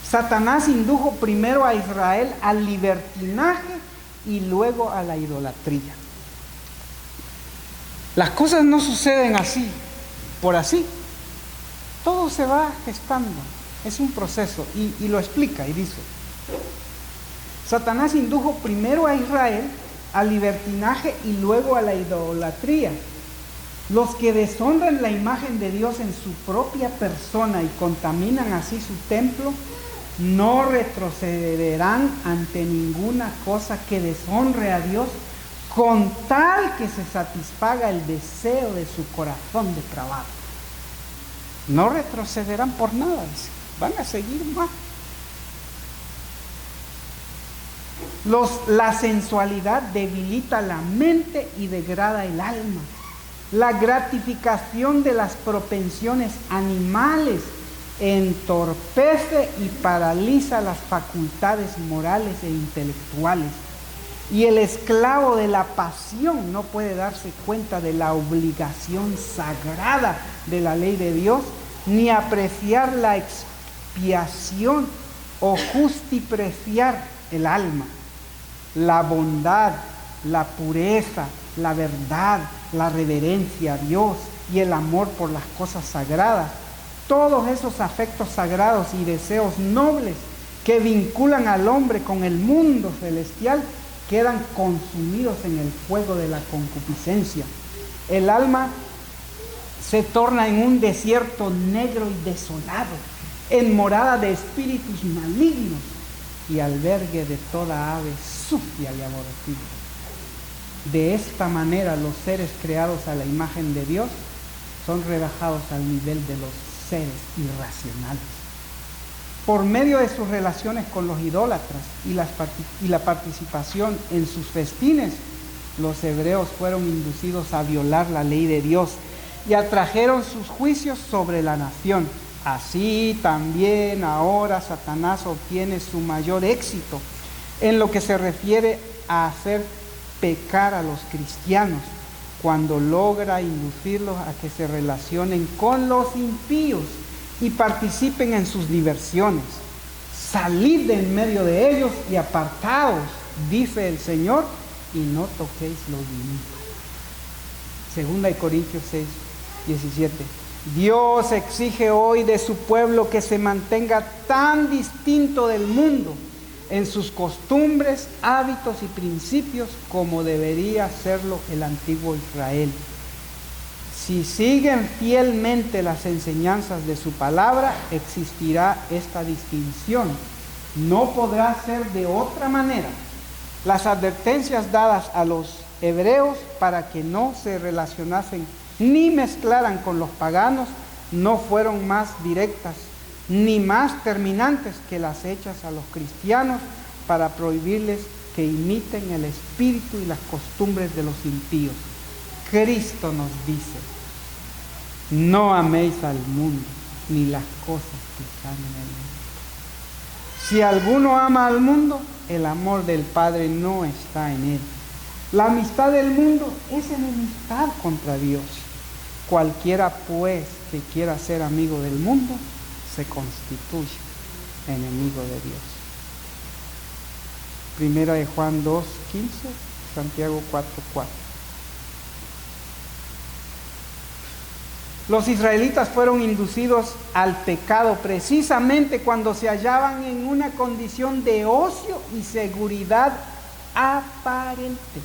Satanás indujo primero a Israel al libertinaje y luego a la idolatría. Las cosas no suceden así, por así. Todo se va gestando, es un proceso y lo explica y dice: Satanás indujo primero a Israel al libertinaje y luego a la idolatría. Los que deshonran la imagen de Dios en su propia persona y contaminan así su templo, no retrocederán ante ninguna cosa que deshonre a Dios, con tal que se satisfaga el deseo de su corazón depravado. No retrocederán por nada, van a seguir más. La sensualidad debilita la mente y degrada el alma. La gratificación de las propensiones animales entorpece y paraliza las facultades morales e intelectuales. Y el esclavo de la pasión no puede darse cuenta de la obligación sagrada de la ley de Dios, ni apreciar la expiación o justipreciar el alma, la bondad, la pureza, la verdad, la reverencia a Dios y el amor por las cosas sagradas. Todos esos afectos sagrados y deseos nobles que vinculan al hombre con el mundo celestial quedan consumidos en el fuego de la concupiscencia. El alma se torna en un desierto negro y desolado, en morada de espíritus malignos y albergue de toda ave sucia y aborrecida. De esta manera los seres creados a la imagen de Dios son rebajados al nivel de los seres irracionales. Por medio de sus relaciones con los idólatras y la participación en sus festines, los hebreos fueron inducidos a violar la ley de Dios y atrajeron sus juicios sobre la nación. Así también ahora Satanás obtiene su mayor éxito en lo que se refiere a hacer pecar a los cristianos, cuando logra inducirlos a que se relacionen con los impíos y participen en sus diversiones. Salid de en medio de ellos y apartaos, dice el Señor, y no toquéis lo divino. 2 Corintios 6, 17. Dios exige hoy de su pueblo que se mantenga tan distinto del mundo en sus costumbres, hábitos y principios como debería hacerlo el antiguo Israel. Si siguen fielmente las enseñanzas de su palabra, existirá esta distinción. No podrá ser de otra manera. Las advertencias dadas a los hebreos para que no se relacionasen ni mezclaran con los paganos no fueron más directas ni más terminantes que las hechas a los cristianos para prohibirles que imiten el espíritu y las costumbres de los impíos. Cristo nos dice: no améis al mundo ni las cosas que están en el mundo. Si alguno ama al mundo, el amor del Padre no está en él. La amistad del mundo es enemistad contra Dios. Cualquiera pues que quiera ser amigo del mundo se constituye enemigo de Dios. Primera de Juan 2:15, Santiago 4:4. Los israelitas fueron inducidos al pecado precisamente cuando se hallaban en una condición de ocio y seguridad aparente.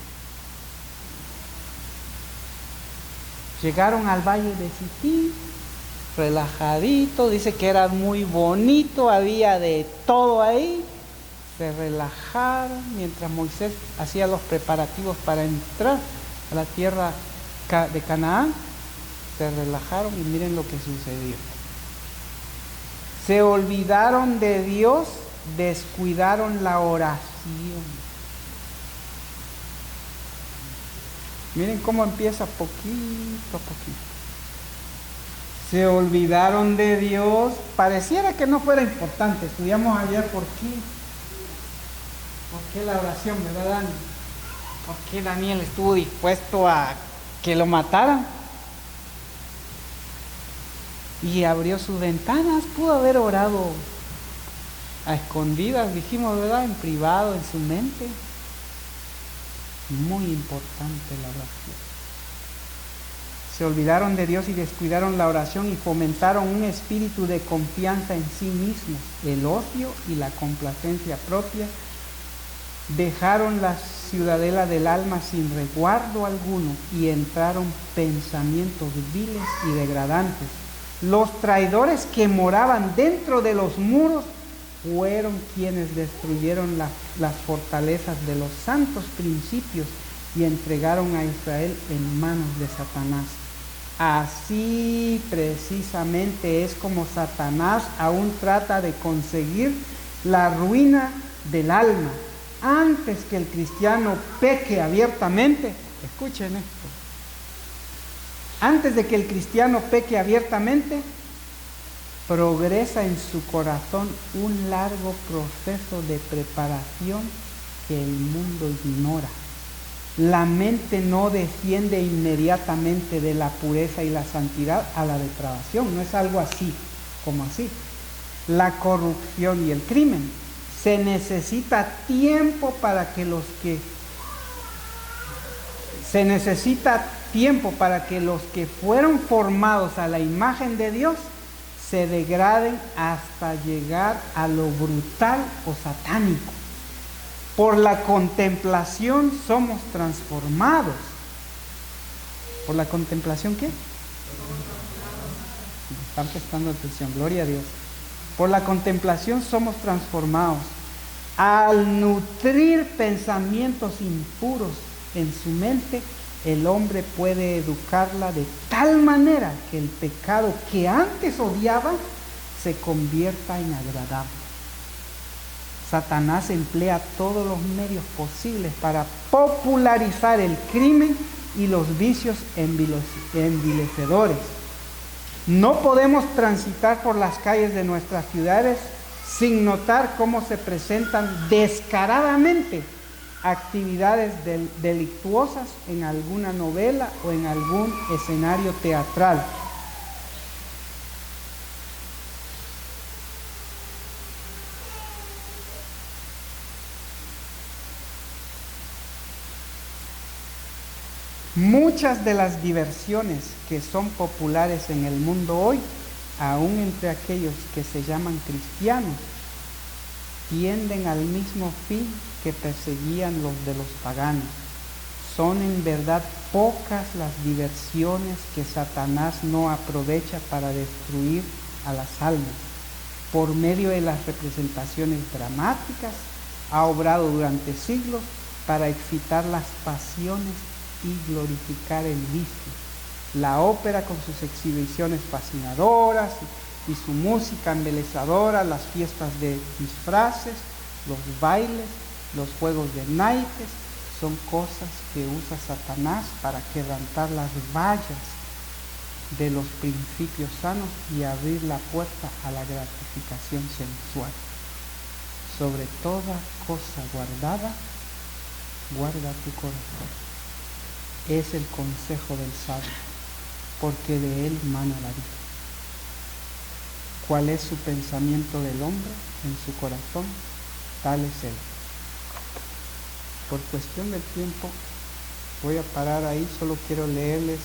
Llegaron al valle de Sittim, relajadito, dice que era muy bonito, había de todo ahí. Se relajaron mientras Moisés hacía los preparativos para entrar a la tierra de Canaán. Se relajaron y miren lo que sucedió. Se olvidaron de Dios, descuidaron la oración. Miren cómo empieza poquito a poquito. Se olvidaron de Dios. Pareciera que no fuera importante. Estudiamos ayer por qué la oración, ¿verdad, Dani? ¿Por qué Daniel estuvo dispuesto a que lo mataran? Y abrió sus ventanas. Pudo haber orado a escondidas, dijimos, ¿verdad? En privado, en su mente. Muy importante la oración. Se olvidaron de Dios y descuidaron la oración y fomentaron un espíritu de confianza en sí mismos, el ocio y la complacencia propia. Dejaron la ciudadela del alma sin resguardo alguno y entraron pensamientos viles y degradantes. Los traidores que moraban dentro de los muros fueron quienes destruyeron las fortalezas de los santos principios y entregaron a Israel en manos de Satanás. Así precisamente es como Satanás aún trata de conseguir la ruina del alma. Antes que el cristiano peque abiertamente, escuchen esto, antes de que el cristiano peque abiertamente, progresa en su corazón un largo proceso de preparación que el mundo ignora. La mente no desciende inmediatamente de la pureza y la santidad a la depravación. No es algo así, como así. La corrupción y el crimen. Se necesita tiempo para que los que fueron formados a la imagen de Dios se degraden hasta llegar a lo brutal o satánico. Por la contemplación somos transformados. ¿Por la contemplación qué? Están prestando atención, gloria a Dios. Por la contemplación somos transformados. Al nutrir pensamientos impuros en su mente, el hombre puede educarla de tal manera que el pecado que antes odiaba se convierta en agradable. Satanás emplea todos los medios posibles para popularizar el crimen y los vicios envilecedores. No podemos transitar por las calles de nuestras ciudades sin notar cómo se presentan descaradamente actividades delictuosas en alguna novela o en algún escenario teatral. Muchas de las diversiones que son populares en el mundo hoy, aún entre aquellos que se llaman cristianos, tienden al mismo fin que perseguían los de los paganos. Son en verdad pocas las diversiones que Satanás no aprovecha para destruir a las almas. Por medio de las representaciones dramáticas, ha obrado durante siglos para excitar las pasiones y glorificar el vicio. La ópera con sus exhibiciones fascinadoras y su música embelezadora, las fiestas de disfraces, los bailes, los juegos de naipes, son cosas que usa Satanás para quebrantar las vallas de los principios sanos y abrir la puerta a la gratificación sensual. Sobre toda cosa guardada, guarda tu corazón. Es el consejo del sabio, porque de él mana la vida. ¿Cuál es su pensamiento del hombre en su corazón? Tal es él. Por cuestión del tiempo, voy a parar ahí, solo quiero leerles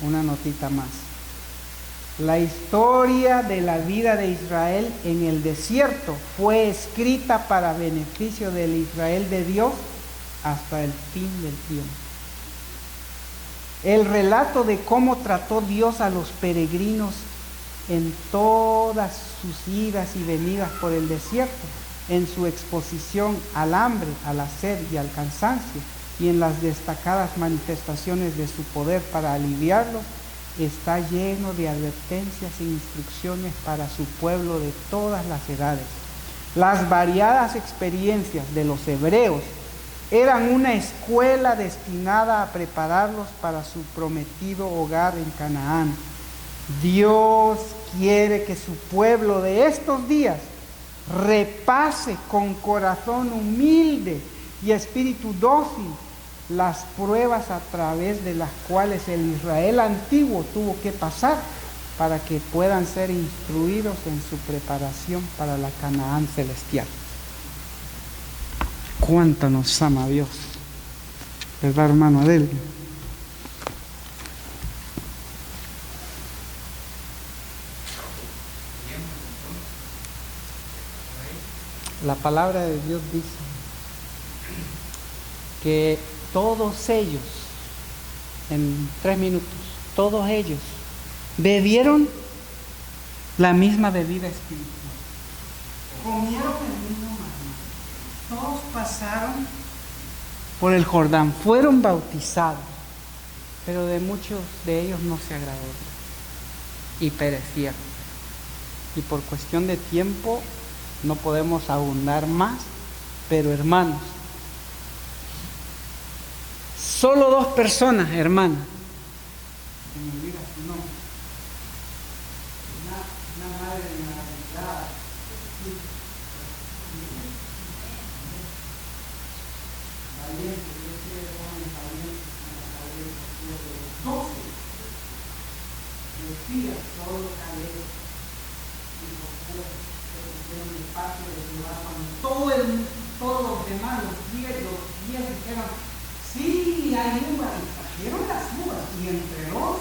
una notita más. La historia de la vida de Israel en el desierto fue escrita para beneficio del Israel de Dios hasta el fin del tiempo. El relato de cómo trató Dios a los peregrinos en todas sus idas y venidas por el desierto, en su exposición al hambre, a la sed y al cansancio, y en las destacadas manifestaciones de su poder para aliviarlos, está lleno de advertencias e instrucciones para su pueblo de todas las edades. Las variadas experiencias de los hebreos eran una escuela destinada a prepararlos para su prometido hogar en Canaán. Dios quiere que su pueblo de estos días repase con corazón humilde y espíritu dócil las pruebas a través de las cuales el Israel antiguo tuvo que pasar para que puedan ser instruidos en su preparación para la Canaán celestial. ¿Cuánto nos ama Dios? ¿Verdad, hermano Adel? La palabra de Dios dice que todos ellos, en 3 minutos, todos ellos bebieron la misma bebida espiritual, comieron el mismo maná, todos pasaron por el Jordán, fueron bautizados, pero de muchos de ellos no se agradó y perecieron. Y por cuestión de tiempo no podemos abundar más, pero hermanos, solo 2 personas, hermanas, se me olvida su nombre, una madre de la verdad, valientes, Dios quiere jóvenes valientes en la cabeza de los 12 espías, todos los caleros y los pueblos que pusieron el pacto de Jehová, cuando todos los demás, los 10 dijeron, sí, hay uvas, y trajeron las uvas, y entre los,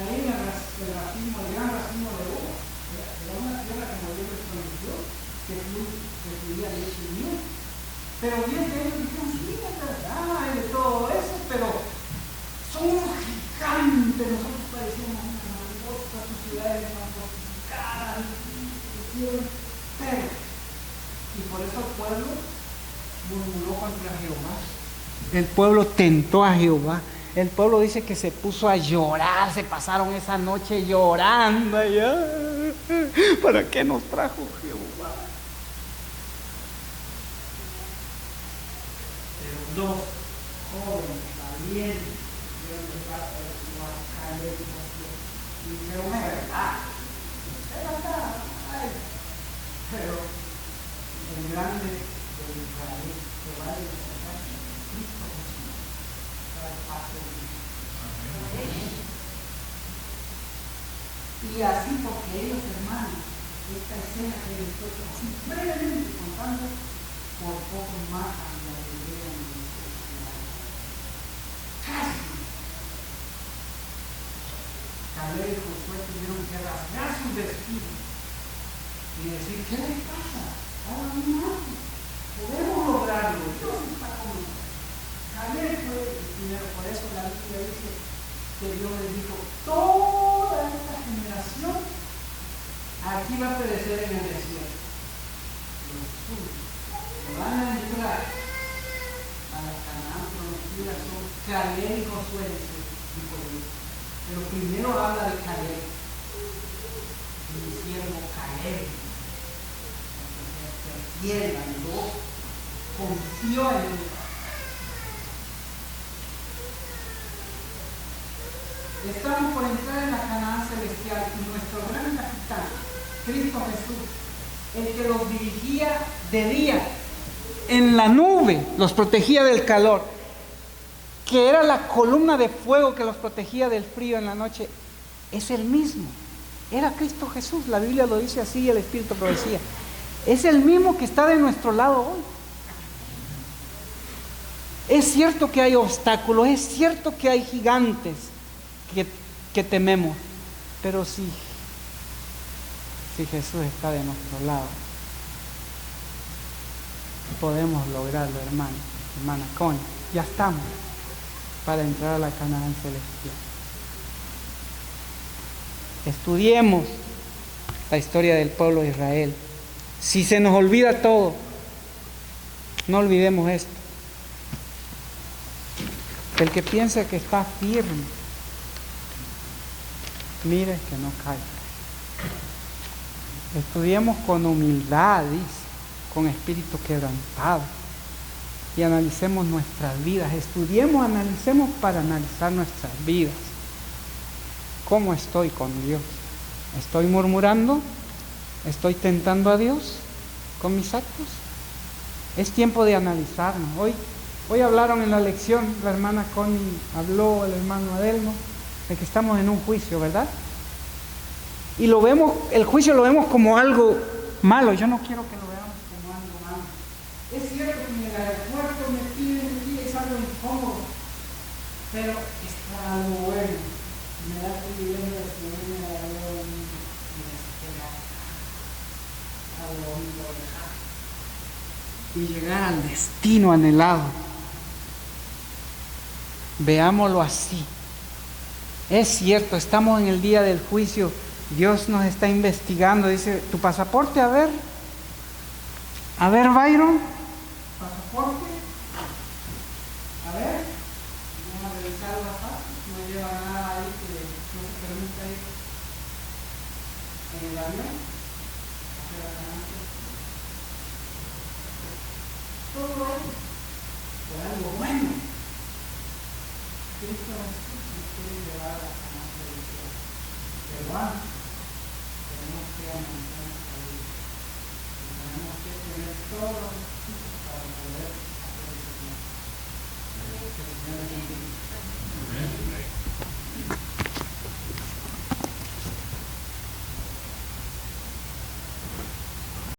ahí el racimo, el gran racimo de uvas, era una tierra que Dios les prometió, que fluía leche y miel. Pero 10 de ellos dijeron, sí, es verdad, hay de todo eso, pero son unos gigantes, nosotros parecíamos unas mangostas, sus ciudades son fortificadas, pero, y por eso el pueblo murmuró contra Jehová. El pueblo tentó a Jehová. El pueblo dice que se puso a llorar, se pasaron esa noche llorando allá. ¿Para qué nos trajo Jehová? Pero dos jóvenes, valientes, dieron de parte de Jehová, Caleb y Josué. Y dijeron, es verdad. Ay. Pero el grande de Israel, Jehová de los ejércitos, Cristo Jesús, era el pacto de Dios. Y así, porque ellos, hermanos, esta escena que les estoy así brevemente contando, por poco matan la idea de los cristianos. Casi. Caleb y Josué tuvieron que rasgar sus vestidos y decir, ¿qué les pasa? Hagan un algo. Podemos lograrlo. Dios está con nosotros. Caleb fue el primero. Por eso la Biblia dice que Dios les dijo, toda esta generación aquí va a perecer en el desierto. Los suyos que van a entrar a la Canaán prometida son Caleb y Josué, dijo Dios. Pero primero habla de Caleb, mi siervo Caleb, que fiel, andó, confió en él. Estamos por entrar en la Canaán celestial y nuestro gran capitán, Cristo Jesús, el que los dirigía de día en la nube, los protegía del calor, que era la columna de fuego que los protegía del frío en la noche, es el mismo. Era Cristo Jesús, la Biblia lo dice así y el Espíritu lo decía. Es el mismo que está de nuestro lado hoy. Es cierto que hay obstáculos, es cierto que hay gigantes que tememos, pero si Jesús está de nuestro lado, podemos lograrlo, hermano, hermana Connie. Ya estamos para entrar a la Canaán celestial. Estudiemos la historia del pueblo de Israel. Si se nos olvida todo, no olvidemos esto. El que piensa que está firme, mire que no caiga. Estudiemos con humildad, dice, con espíritu quebrantado, y analicemos nuestras vidas. Estudiemos, analicemos para analizar nuestras vidas. ¿Cómo estoy con Dios? ¿Estoy murmurando? ¿Estoy tentando a Dios con mis actos? Es tiempo de analizarnos. Hoy hablaron en la lección, la hermana Connie habló, el hermano Adelmo, de que estamos en un juicio, ¿verdad? Y lo vemos, el juicio lo vemos como algo malo. Yo no quiero que lo veamos como algo malo. Es cierto que en el aeropuerto me piden, es algo incómodo, pero es para algo bueno. Me da privilegio de subirme a la avión y despegar a lo y llegar al destino anhelado. Veámoslo así. Es cierto, estamos en el día del juicio. Dios nos está investigando. Dice, tu pasaporte, a ver Byron, pasaporte, a ver, vamos a revisar la paz, no lleva nada ahí que no se permita ir en el avión, todo eso por algo bueno. Cristo nos quiere llevar a la Canaán celestial, pero antes tenemos que analizar nuestra vida. Tenemos que tener todos los recursos para poder hacer ese plan. Ya